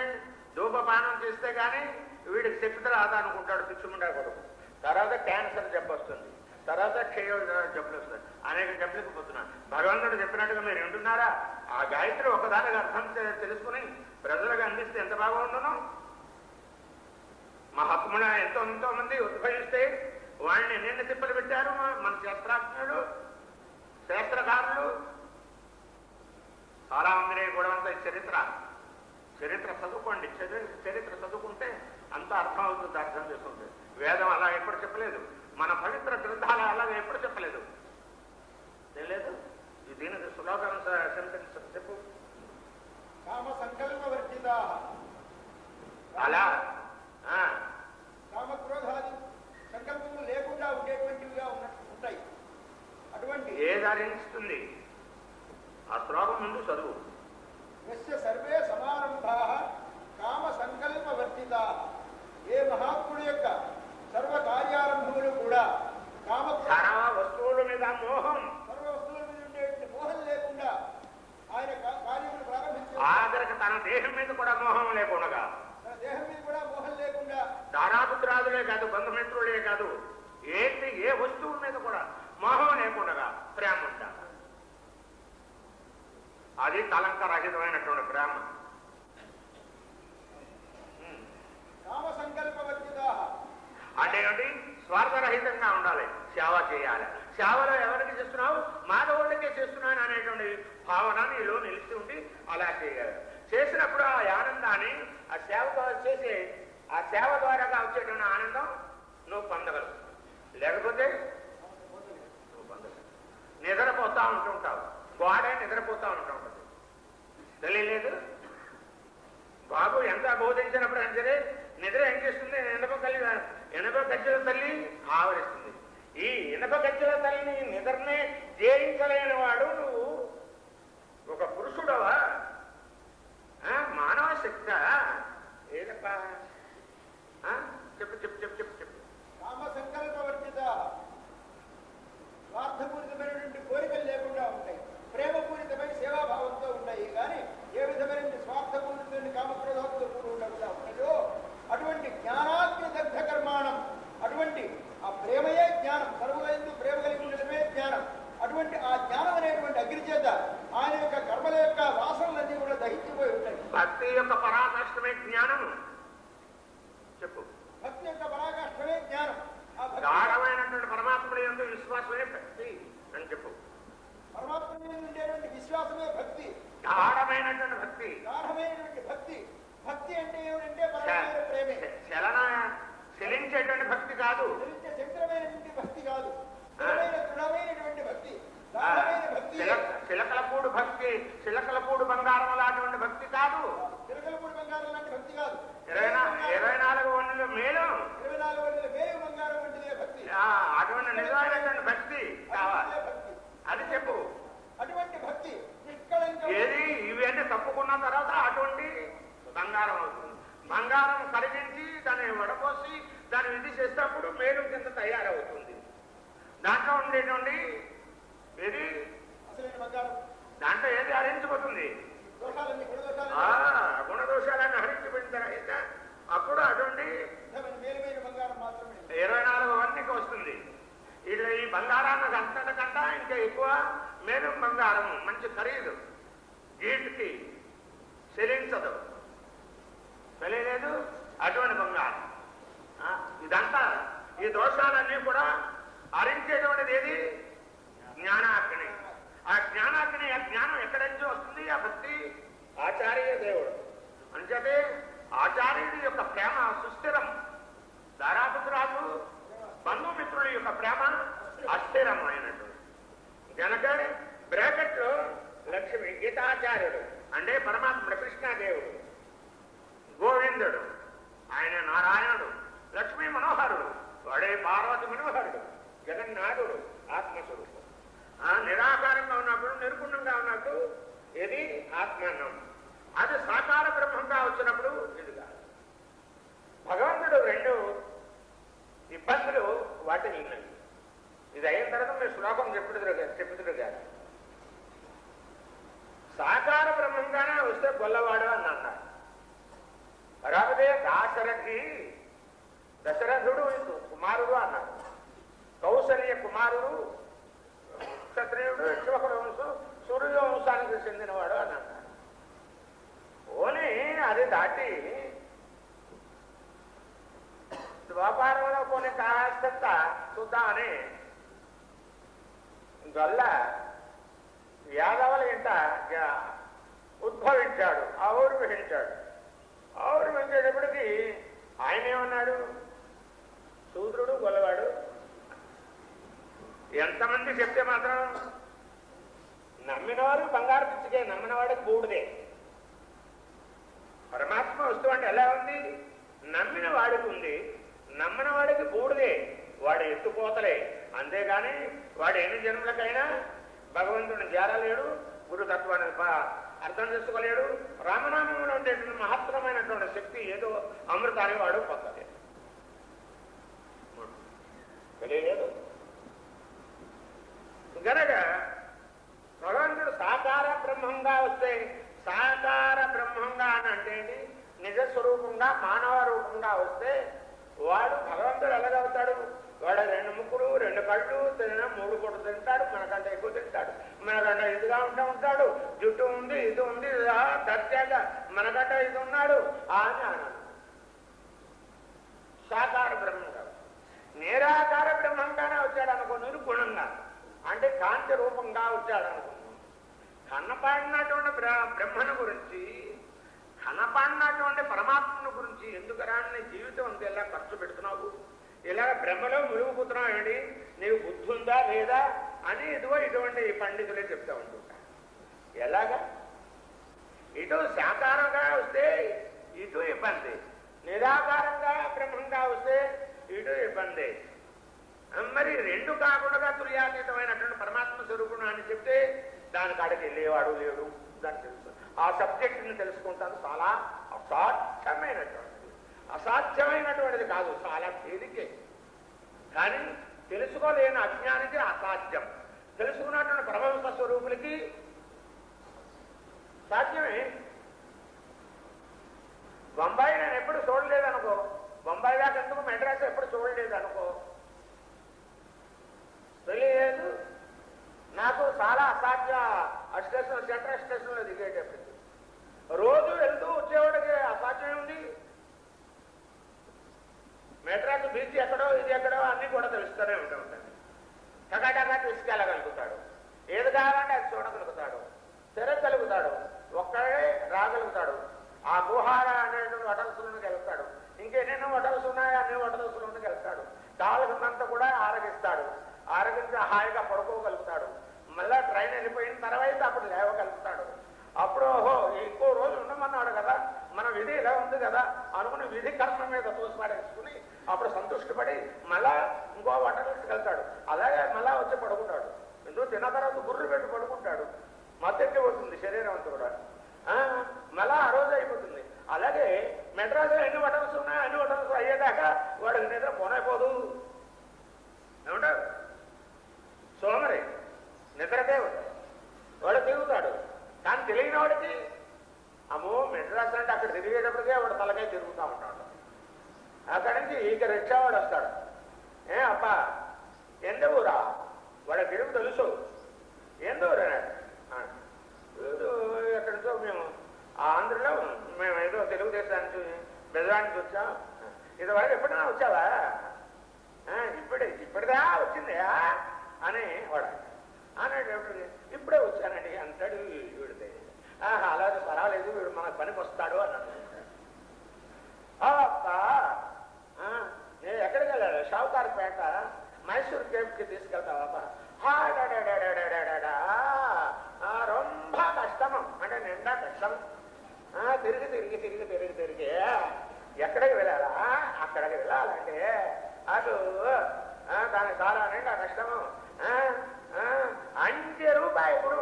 [SPEAKER 1] ధూపపానం చేస్తే కానీ వీడికి శక్తి రాదా అనుకుంటాడు పిచ్చుముండా కొడుకు. తర్వాత క్యాన్సర్ జబ్బు వస్తుంది, తర్వాత క్షయ జబ్బులు వస్తాయి, అనేక జబ్బులకు పోతున్నాడు. భగవంతుడు చెప్పినట్టుగా మీరు వింటున్నారా? ఆ గాయత్రి ఒకదానికి అర్థం తెలుసుకుని ప్రజలకు అందిస్తే ఎంత బాగుండును. మహాత్ముల ఎంతో మంది ఉద్భవిస్తే వాళ్ళని ఎన్నెన్ని తిప్పలు పెట్టారు మన శాస్త్రాజ్ఞులు, శాస్త్రకారులు. చాలా మందిని కూడా అంత చరిత్ర చదువుకోండి. చరిత్ర చదువుకుంటే అంత అర్థం అవుతుంది, అర్థం చేసుకుంటే. వేదం అలా ఎప్పుడు చెప్పలేదు, మన పవిత్ర గ్రంథాలు అలాగే ఎప్పుడు చెప్పలేదు. తెలియదు. దీనికి సులోకం సెంటెన్స్ చెప్పు.
[SPEAKER 3] కామ సంకల్ప వర్జిత.
[SPEAKER 1] అలా
[SPEAKER 3] కామక్రోధాది సంకల్పములు లేకుండా ఉండేటువంటివిగా ఉంటాయి. అటువంటి
[SPEAKER 1] ఏదరించుతుంది ఆ శ్లోకం ముందు చదువు.
[SPEAKER 3] యస్య సర్వే సమారంభా కామ సంకల్ప వర్జిత. ఏ మహాత్ముడు యొక్క సర్వ కార్యారంభములు కూడా కామ
[SPEAKER 1] సర్వ వస్తువుల మీద మోహం,
[SPEAKER 3] సర్వ వస్తువుల మీద ఉండేటువంటి మోహం లేకుండా ఆయన కార్యములు ప్రారంభించారు.
[SPEAKER 1] ఆఖరికి తన దేహం మీద కూడా మోహం లేకుండా,
[SPEAKER 3] తన దేహం మీద కూడా మోహం లేకుండా,
[SPEAKER 1] దారాపుత్రాదులే కాదు, బంధుమిత్రులే కాదు, ఏ వస్తువుల మీద కూడా మోహం లేకుండా ప్రేమ ఉండాలి. అది కలంకరహితమైనటువంటి ప్రేమ.
[SPEAKER 3] కామ సంకల్ప వర్జిత
[SPEAKER 1] అంటే ఏమిటి? స్వార్థరహితంగా ఉండాలి, సేవ చేయాలి. సేవలో ఎవరికి చేస్తున్నావు? మానవుడికే చేస్తున్నాను అనేటువంటి భావన నీలో నిలిచి ఉండి అలా చేయాలి. చేసినప్పుడు ఆ ఆనందాన్ని ఆ సేవతో చేసే ఆ సేవ ద్వారా వచ్చేటువంటి ఆనందం నువ్వు పొందగలవు. లేకపోతే నువ్వు పొందగలవు. నిద్రపోతా ఉంటుంటావు, గోడే నిద్రపోతా ఉంటుంటుంది. తెలియలేదు. బాబు ఎంత బోధించినప్పుడు అయినా సరే నిద్ర ఏం చేస్తుంది? ఇనప గజ్జల తల్లి ఆవరిస్తుంది. ఈ ఇనప గజ్జల తల్లిని నిద్రనే జయించలేని వాడు నువ్వు ఒక పురుషుడవా? మానవ శక్తి ఏదప్పా? చెప్పు చెప్పు చెప్పు చెప్పు చెప్పు.
[SPEAKER 3] కామ సంకల్ప వర్జిత. స్వార్థపూరితమైనటువంటి కోరికలు లేకుండా ఉంటాయి, ప్రేమపూరితమైన సేవాభావంతో ఉంటాయి. కానీ ఏ విధమైన స్వార్థపూరితమైన కామక్రోధాలతో ఉండకుండా ఉంటాయో అటువంటి జ్ఞానాగ్ని దగ్ధ కర్మాణం, అటువంటి ఆ ప్రేమయే జ్ఞానం, సర్వులందు ప్రేమ కలిగి ఉండడమే జ్ఞానం. అటువంటి ఆ జ్ఞానం అనేటువంటి అగ్ని చేత ఆయన యొక్క కర్మల యొక్క వాసనలన్నీ కూడా దహించిపోయి ఉంటాయి.
[SPEAKER 1] భక్తి యొక్క పరాకాష్ఠమే జ్ఞానం. చెప్పు.
[SPEAKER 3] భక్తి యొక్క పరాకాష్ఠమే జ్ఞానం. ఆ
[SPEAKER 1] గాఢమైనటువంటి పరమాత్ముడి యందు విశ్వాసమే భక్తి అని చెప్పు.
[SPEAKER 3] పరమాత్మ ఉండేటువంటి విశ్వాసమే భక్తి,
[SPEAKER 1] గాఢమైనటువంటి భక్తి.
[SPEAKER 3] గాఢమైనటువంటి భక్తి. భక్తి అంటే ఏమిటంటే పరమాత్మ ప్రేమే.
[SPEAKER 1] చలించేటువంటి భక్తి కాదు,
[SPEAKER 3] శంకరమైనటువంటి భక్తి కాదు, దృఢమైనటువంటి భక్తి, గాఢమైన భక్తి.
[SPEAKER 1] చిలకలపూడు భక్తి, చిలకలపూడు బంగారం లాంటి భక్తి కాదు,
[SPEAKER 3] చిలకలపూడి బంగారం లాంటి భక్తి కాదు.
[SPEAKER 1] 24 వన్నెల మేలు,
[SPEAKER 3] 24 వన్నెల మేలు బంగారం వంటిదే భక్తి.
[SPEAKER 1] అటువంటి నిజమైనటువంటి భక్తి కావాలి. అది చెప్పు.
[SPEAKER 3] అటువంటి భక్తి
[SPEAKER 1] ఏది ఇవన్నీ తప్పుకున్న తర్వాత అటువంటి బంగారం అవుతుంది. బంగారం కరిగించి దాన్ని వడపోసి దాన్ని విధి చేసేటప్పుడు మేలు కింద తయారవుతుంది. దాంట్లో ఉండేటువంటి ఇది
[SPEAKER 3] బంగారం
[SPEAKER 1] దాంట్లో ఏది హరించిపోతుంది?
[SPEAKER 3] దోషాలన్నీ
[SPEAKER 1] గుణదోషాలన్నీ హరించిపోయిన తర్వాత అప్పుడు అటువంటి
[SPEAKER 3] మేలుమైన బంగారం మాత్రమే
[SPEAKER 1] 24 వన్నీకి వస్తుంది. ఇట్లా ఈ బంగారానికి అంతకంటే ఇంకా ఎక్కువ మేలు బంగారం, మంచి ఖరీదు, వీటికి చెల్లించదు, తెలియలేదు అటువంటి బంగారం. ఇదంతా ఈ దోషాలన్నీ కూడా హరించేటువంటిది ఏది? జ్ఞానాగ్ని. ఆ జ్ఞానాగ్ని, ఆ జ్ఞానం ఎక్కడి నుంచి వస్తుంది? ఆ భక్తి ఆచార్య దేవుడు అంచేతే ఆచార్యుడి యొక్క ప్రేమ సుస్థిరం. ధారాపుత్రాలు బంధుమిత్రుల యొక్క ప్రేమ అస్థిరమైనట్టు కనుక బ్రాకెట్లో లక్ష్మి గీతాచార్యుడు అంటే పరమాత్ముడు, కృష్ణదేవుడు, గోవిందుడు ఆయన నారాయణుడు, లక్ష్మీ మనోహరుడు వాడే పార్వతి మనోహరుడు, జగన్నాథుడు ఆత్మస్వరూపం. నిరాకారంగా ఉన్నప్పుడు నిర్గుణంగా ఉన్నప్పుడు ఇది ఆత్మానం. అది సాకార బ్రహ్మంగా వచ్చినప్పుడు ఇది కాదు. భగవంతుడు 2 ఇబ్బందులు వాటిని ఉన్నాయి. ఇది అయిన తర్వాత మీరు శ్లోకం చెప్పుదురు గారు. సాకార బ్రహ్మంగానే వస్తే గొల్లవాడు అని అన్నాడు. రాకపోతే దశరథుడు కుమారుడు అన్నాడు. కౌసల్య కుమారుడు క్షత్రియుడు, ఇక్ష్వాకుల వంశం, సూర్య వంశానికి చెందినవాడు అని అన్నాడు. ఓని అది దాటి ద్వాపారంలో కొన్ని కాస్తంత చూద్దామని గొల్ల యాదవుల ఇంట ఉద్భవించాడు, ఆవిర్భవించాడు. ఆవిర్భవించేటప్పటికి ఆయన ఏమన్నాడు? శూద్రుడు గొల్లవాడు. ఎంతమంది చెప్తే మాత్రం నమ్మినవారు బంగారు పిచ్చికే, నమ్మినవాడికి బూడిదే. పరమాత్మ వస్తువు అంటే ఎలా ఉంది? నమ్మిన వాడికి ఉంది, నమ్మిన వాడికి బూడిదే, వాడు ఎత్తుపోతలే. అంతేగాని వాడు ఎన్ని జన్మలకైనా భగవంతుడిని చేరలేడు, గురుతత్వాన్ని అర్థం చేసుకోలేడు. రామనామంలో ఉండేటువంటి మహత్తరమైనటువంటి శక్తి ఏదో అమృతాన్ని వాడు పొందలేదు, తెలియలేదు. గనక భగవంతుడు సాకార బ్రహ్మంగా వస్తే, సాకార బ్రహ్మంగా అని అంటే నిజస్వరూపంగా మానవ రూపంగా వస్తే వాడు భగవంతుడు ఎలాగవుతాడు? వాడు 2 ముక్కులు, 2 కళ్ళు, 3 పూటలు తింటాడు, మనకంటే ఎక్కువ తింటాడు, మనకంటే ఇదిగా ఉంటాడు, జుట్టు ఉంది, ఇది ఉంది, దర్జాగా మనకంటే ఇది ఉన్నాడు అని అన్నాడు. సాకార బ్రహ్మంగా. నిరాకార బ్రహ్మంగానే వచ్చాడు అనుకో, నిర్గుణంగా అంటే కాంతి రూపంగా వచ్చాడు అనుకున్నాం. కనపడినటువంటి బ్రహ్మను గురించి, కనపడినటువంటి పరమాత్మను గురించి ఎందుకు రాని జీవితం అంతా ఎలా ఖర్చు పెడుతున్నావు, ఇలా బ్రహ్మలో మునిగిపోతున్నావు ఏమిటి, నీకు బుద్ధి ఉందా లేదా అని ఇటువంటి పండితులే చెప్తా ఉంటుంటా. ఎలాగా? ఇటు సాకారంగా వస్తే ఇటు ఇబ్బంది, నిరాకారంగా బ్రహ్మంగా వస్తే ఇటు ఇబ్బంది. మరి 2 కాకుండా తుల్యాతీతమైనటువంటి పరమాత్మ స్వరూపుడు అని చెప్తే దాని కాడికి వెళ్ళేవాడు లేడు. దాన్ని తెలుసు, ఆ సబ్జెక్టుని తెలుసుకుంటాను. చాలా అసాధ్యమైనటువంటిది కాదు, చాలా తేలికే. కానీ తెలుసుకోలేని అజ్ఞానికి అసాధ్యం, తెలుసుకున్నటువంటి పరమహంస స్వరూపులకి సాధ్యమే. బొంబాయి నేను ఎప్పుడు చూడలేదనుకో, బొంబాయి దాకా ఎందుకు మెడ్రాస్ ఎప్పుడు చూడలేదనుకో, తెలియలేదు. నాకు చాలా అసాధ్య. స్టేషన్, సెంట్రల్ స్టేషన్లో దిగేటప్పటికి రోజు వెళ్తూ వచ్చేవాడికి అసాధ్యం ఉంది. మెడ్రాస్ బీచ్ ఎక్కడో ఇది ఎక్కడో అన్నీ కూడా తెలుస్తూనే ఉంటాయి. టకాటకా తీసుకెళ్ళగలుగుతాడు, ఏది కావాలంటే అది చూడగలుగుతాడు, తిరగలుగుతాడు, ఒక్కడే రాగలుగుతాడు. ఆ గుహార అనేటువంటి హోటల్స్లోకి వెళ్తాడు, ఇంకెన్నెన్నో హోటల్స్ ఉన్నాయి, అన్ని హోటల్స్లోకి వెళ్తాడు. కావాల్సినంత కూడా ఆరగిస్తాడు, ఆరగించి హాయిగా పడుకోగలుగుతాడు. మళ్ళా ట్రైన్ వెళ్ళిపోయిన తర్వాత అప్పుడు లేవగలుగుతాడు. అప్పుడు ఓహో ఇంకో రోజు ఉండమన్నాడు కదా, మన విధి ఇలా ఉంది కదా అనుకుని విధి కర్మ మీద తోసిపాడేసుకుని అప్పుడు సంతృష్టిపడి మళ్ళా ఇంకో హోటల్కి వెళ్తాడు. అలాగే మళ్ళా వచ్చి పడుకుంటాడు. ఎందుకు తిన్న తర్వాత గుర్రు పెట్టి పడుకుంటాడు, మద్దెక్కి పోతుంది శరీరం అంతా కూడా, మళ్ళా ఆ రోజు అయిపోతుంది. అలాగే మెడ్రాస్లో ఎన్ని హోటల్స్ ఉన్నాయో అన్ని హోటల్స్ అయ్యేదాకా వాడికి నిద్ర పోనైపోదు. ఏమంటారు? సోమరి నిద్రదేవుడు తెలుసు. ఎందుకు వీడు ఎక్కడి నుంచో మేము ఆంధ్రలో మేము ఏదో తెలుగుదేశానికి బెజవానికి వచ్చాం. ఇదివరకు ఎప్పుడైనా వచ్చావా? ఇప్పుడుదా వచ్చిందా అని వాడు అనేటప్పుడు ఇప్పుడే వచ్చానండి అంటాడు వీడితే. అలాగే పర్వాలేదు, వీడు మనకు పనికి వస్తాడు అన్నాడు. నేను ఎక్కడికి వెళ్ళాడు? షావుకార్పేట మైసూర్ కేఫ్కి తీసుకెళ్తావా? రొంబ కష్టం అంటే నిండా కష్టం. తిరిగి తిరిగి తిరిగి తిరిగి తిరిగి ఎక్కడికి వెళ్ళాలా? అక్కడికి వెళ్ళాలంటే అటు దానికి చాలా నిండా కష్టము. 5 రూపాయలు గుడు.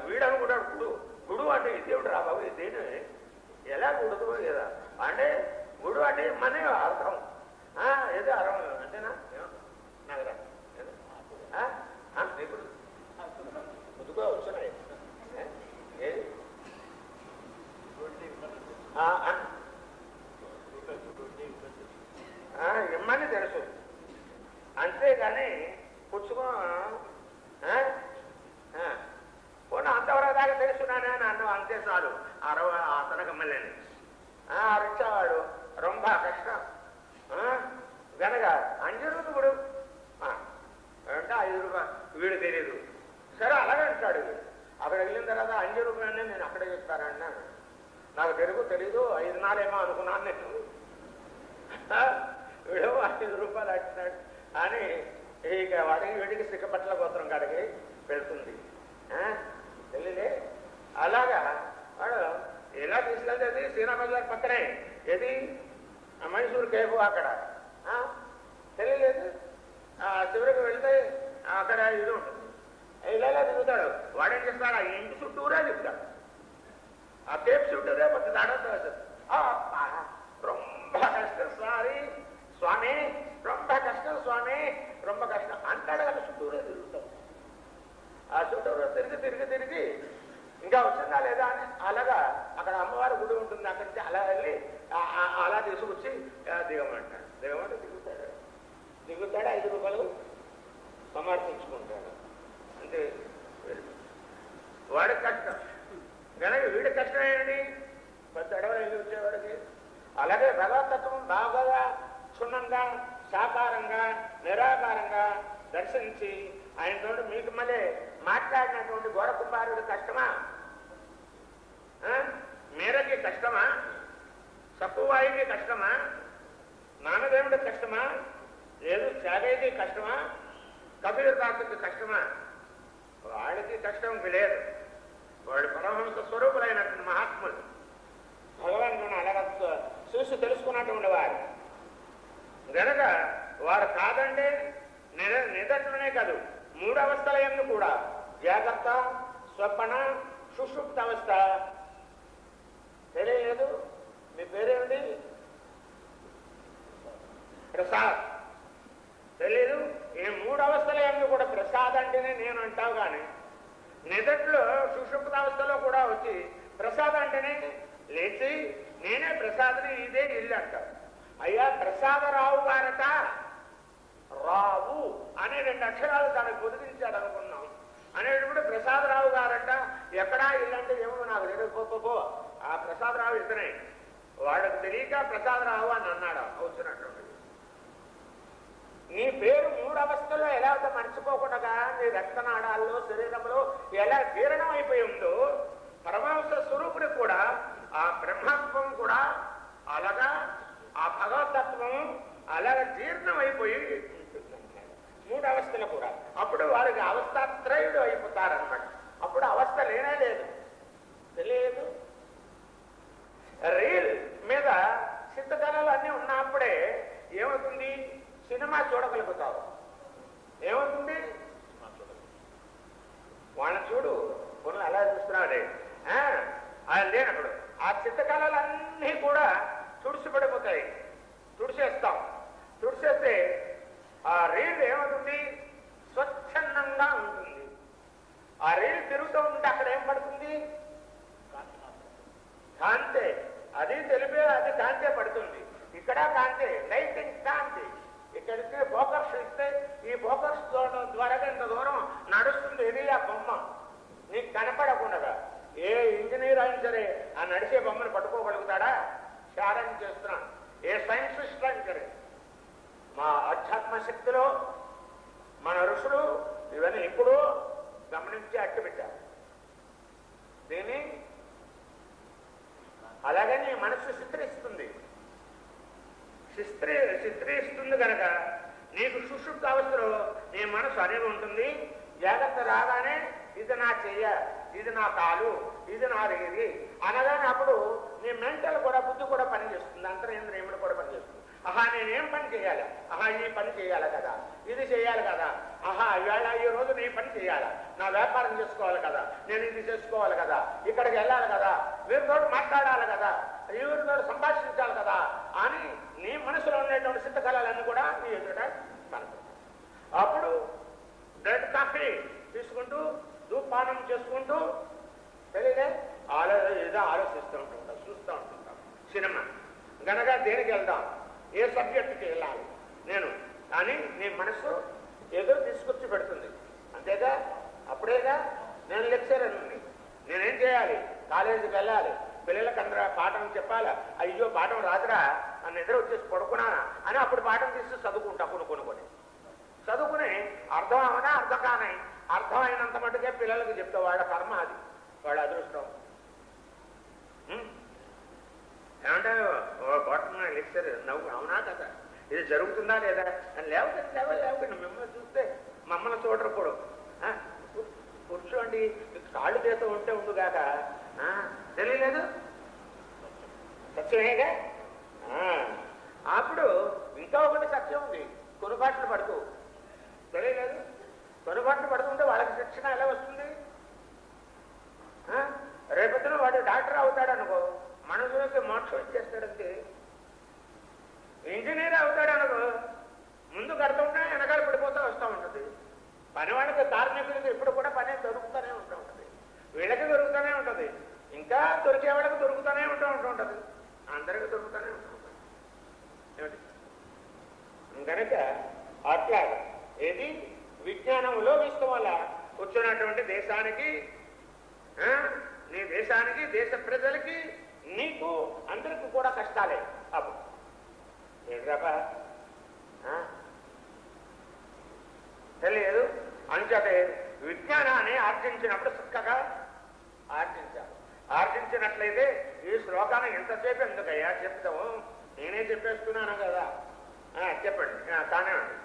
[SPEAKER 1] వీడనుకుంటాడు గుడు. గుడు అంటే ఇదేమిటి రా బాబు, ఇదేంటి ఎలా గుడుదు కదా అంటే గుడు అంటే మనే అర్థం. ఏదో అర్థం అంతేనా? నాకు రా ఇప్పుడు ముదుగా వచ్చాయి ఏది ఇమ్మని తెలుసు, అంతేగాని పుచ్చుకో పోనీ అంతవరకు దాకా తెలుసున్నానే నన్ను అంతే చాలు. 60 అతనకు మళ్ళీ రిక్షావాడు రొంబ కష్టం గనక 5 రూపాయలు అంటే 5 రూపాయలు వీడు తెలియదు. సరే అలాగే అంటాడు వీడు. అక్కడ వెళ్ళిన తర్వాత 5 రూపాయలనే నేను అక్కడే చెప్తానన్నాను. నాకు తెలీదు 5 నాలేమో అనుకున్నాను నేను. వీడు 5 రూపాయలు అంటున్నాడు అని ఇక వాడికి వీడికి సిక్కపట్ల గోత్రం కాడికి వెళ్తుంది. తెలియలే అలాగా వాడు ఎలా తీసుకెళ్తే శ్రీరామబజార్ పక్కనే ఏది మైసూర్ కేఫ్ అక్కడ తెలియలేదు. చివరికి వెళ్తే అక్కడ ఇది ఉంటుంది. ఇలా తిరుగుతాడు. వాడేం చేస్తాడు? ఆ ఇంటి చుట్టూరే తిరుగుతాడు. ఆ కేఫ్ చుట్టూరే పట్టి దాడతాడు. రొంబ కష్టం స్వామి, రొంబ కష్టం స్వామి, రొంబ కష్టం అంటాడు. అక్కడ చుట్టూరే తిరుగుతాడు. ఆ చుట్టూరు తిరిగి తిరిగి తిరిగి ఇంకా వచ్చిందా లేదా అని అలాగా అక్కడ అమ్మవారి గుడి ఉంటుంది. అక్కడి నుంచి అలా వెళ్ళి అలా తీసుకొచ్చి దిగమంటాడు. దిగమంటే దిగుతాడు. 5 రూపాయలు సమర్పించుకుంటాడు. అంటే వాడికి కష్టం కనుక వీడి కష్టం ఏంటి? పెద్ద అడవి వెళ్ళి వచ్చేవాడికి. అలాగే భగవతత్వం బాగా క్షుణ్ణంగా సాకారంగా నిరాకారంగా దర్శించి ఆయనతో మీకు మళ్ళీ మాట్లాడినటువంటి గోడ కుమారుడు కష్టమా? మీరకి కష్టమా? సక్కువాయికి కష్టమా? నానదేవుడికి కష్టమా? లేదు త్యాగైకి కష్టమా? కబీర్దాసుకి కష్టమా? వాడికి కష్టం లేదు. వాడు పరమహంస స్వరూపులైనటువంటి మహాత్ములు భగవాన్ అలాగా చూసి తెలుసుకున్నటువంటి వారు గనక వారు కాదంటే నిదర్శనమే కాదు 3 అవస్థల యందు కూడా జాగ్రత్త, స్వప్న, సుషుప్త అవస్థ. తెలియలేదు మీ పేరేమిటి? ప్రసాద్. తెలియదు ఈ 3 అవస్థల యందు కూడా ప్రసాద్ అంటేనే నేను అంటావు. కానీ నిదట్లో సుషుప్త అవస్థలో కూడా వచ్చి ప్రసాద్ అంటేనే లేచి నేనే ప్రసాద్ని ఇదే ఇల్లు అంటావు. అయ్యా ప్రసాదరావు గారట, రావు అనే 2 అక్షరాలు తనకు పొదిగించాడు అనుకున్నాం. అనేటప్పుడు ప్రసాదరావు గారట ఎక్కడా ఇల్లంటే ఏమో నాకు తెలియకపో. ఆ ప్రసాదరావు ఇతనే. వాడికి తెలియక ప్రసాదరావు అని అన్నాడు వచ్చినటువంటి. నీ పేరు 3 అవస్థల్లో ఎలా అయితే మర్చిపోకుండా నీ రక్తనాడాల్లో శరీరంలో ఎలా జీర్ణం అయిపోయి ఉందో పరమహంస స్వరూపుడు కూడా ఆ బ్రహ్మత్వం కూడా అలాగా ఆ భగవతత్వం అలాగా జీర్ణం అయిపోయి 3 అవస్థలు కూడా. అప్పుడు వారికి అవస్థాత్రయుడు అయిపోతారనమాట. అప్పుడు అవస్థ లేనే లేదు. తెలియదు. రీల్ మీద సిద్ధకళలు అన్నీ ఉన్నప్పుడే ఏమవుతుంది? సినిమా చూడగలుగుతావు. ఏమవుతుంది? వాళ్ళని చూడు కొన్ని అలా చూస్తున్నాడే అది లేనప్పుడు ఆ చిత్తకళలన్నీ కూడా తుడిసిపడిపోతాయి. తుడిచేస్తాం. తుడిచేస్తే నడిచే బొమ్మను పట్టుకోగలుగుతాడా? ఛాలెంజ్ చేస్తున్నాను. ఏ సైంటిస్ట్ అంటారు, మా ఆధ్యాత్మ శక్తిలో మన ఋషులు ఇవన్నీ ఇప్పుడు గమనించి అట్టుపెట్టారు. దీన్ని అలాగే నీ మనస్సు చిత్రిస్తుంది. చిత్రిస్తుంది కనుక నీకు సుషుప్త అవస్థలో నీ మనసు అనేది ఉంటుంది. జాగ్రత్త రాగానే ఇది నా చెయ్య, ఇది నా కాలు, ఇది నాది, ఇది అనగానే అప్పుడు నీ మెంటల్ కూడా, బుద్ధి కూడా పనిచేస్తుంది, అంతరేంద్రియములు కూడా పనిచేస్తుంది. ఆహా నేనేం పని చేయాలి, ఆహా ఈ పని చేయాలి కదా, ఇది చేయాలి కదా, ఆహా ఇవాళ ఈ రోజు నీ పని చేయాలా, నా వ్యాపారం చేసుకోవాలి కదా, నేను ఇది చేసుకోవాలి కదా, ఇక్కడికి వెళ్ళాలి కదా, వీరితో మాట్లాడాలి కదా, వీరితో సంభాషించాలి కదా అని నీ మనసులో ఉండేటువంటి సిద్ధకళలన్నీ కూడా నీ ఎదుట కనపడతాయి. అప్పుడు బ్రెడ్ కాఫీ తీసుకుంటూ ధూపానం చేసుకుంటూ తెలియదే ఏదో ఆలోచిస్తూ ఉంటుంటాం, చూస్తూ ఉంటుంటాం. సినిమా గనక దేనికి వెళ్దాం, ఏ సబ్జెక్టుకి వెళ్ళాలి నేను అని నీ మనసు ఏదో తీసుకొచ్చి పెడుతుంది. అంతేగా, అప్పుడేగా నేను లెక్చరర్ ఉంది, నేనేం చేయాలి, కాలేజీకి వెళ్ళాలి, పిల్లలకు అందరూ పాఠం చెప్పాలా, అయ్యో పాఠం రాదురా అని నిద్ర వచ్చేసి పడుకున్నానా అని అప్పుడు పాఠం తీసి చదువుకుంటా కొనుక్కొని చదువుకుని అర్థం అవనా అర్థం కాని అర్థమైనంత మటుకే పిల్లలకి చెప్తా. వాళ్ళ కర్మ అది, వాళ్ళ అదృష్టం. ఏమంటే బొట్టన లెక్చర్ నవ్వు అవునా కదా, ఇది జరుగుతుందా లేదా అని లేవకండి మిమ్మల్ని చూస్తే మమ్మల్ని చూడరు కూడా. కూర్చోండి, కాళ్ళు చేత ఉంటే ఉండుగాక తెలియలేదు సత్యమేగా. అప్పుడు ఇంకా ఒకటి సత్యం ఉంది, కొనుబాట్లు పడుతూ తెలియలేదు. కొనుబాట్లు పడుతుంటే వాళ్ళకి శిక్షణ ఎలా వస్తుంది? రేపొద్దున వాడు డాక్టర్ అవుతాడు అనుకో, మనుషులకి మోక్షం ఇచ్చేస్తాడంతే. ఇంజనీర్ అవుతాడు అనుకో, ముందు కడుతుంటే వెనకాల పడిపోతూ వస్తూ ఉంటుంది. పనివాడికి కార్మికులకి ఇప్పుడు కూడా పని దొరుకుతూనే ఉంటూ ఉంటుంది, వీళ్ళకి దొరుకుతూనే ఉంటుంది, ఇంకా దొరికే వాళ్ళకి దొరుకుతూనే ఉంటుంది, అందరికీ దొరుకుతూనే ఉంటుంది. ఏమిటి కనుక అట్లా ఏది విజ్ఞానంలో విశ్వం వల్ల వచ్చినటువంటి దేశానికి, నీ దేశానికి, దేశ ప్రజలకి, నీకు అందరికీ కూడా కష్టాలే. అప్పుడు ఏంటబ్బా తెలియదు. అంచేతే విజ్ఞానాన్ని ఆర్జించినప్పుడు చక్కగా ఆర్జించాలి. ఆర్జించినట్లయితే ఈ శ్లోకాన్ని ఎంతసేపు ఎందుకయ్యా చెప్తాము, నేనే చెప్పేస్తున్నాను కదా. చెప్పండి, కానివ్వండి.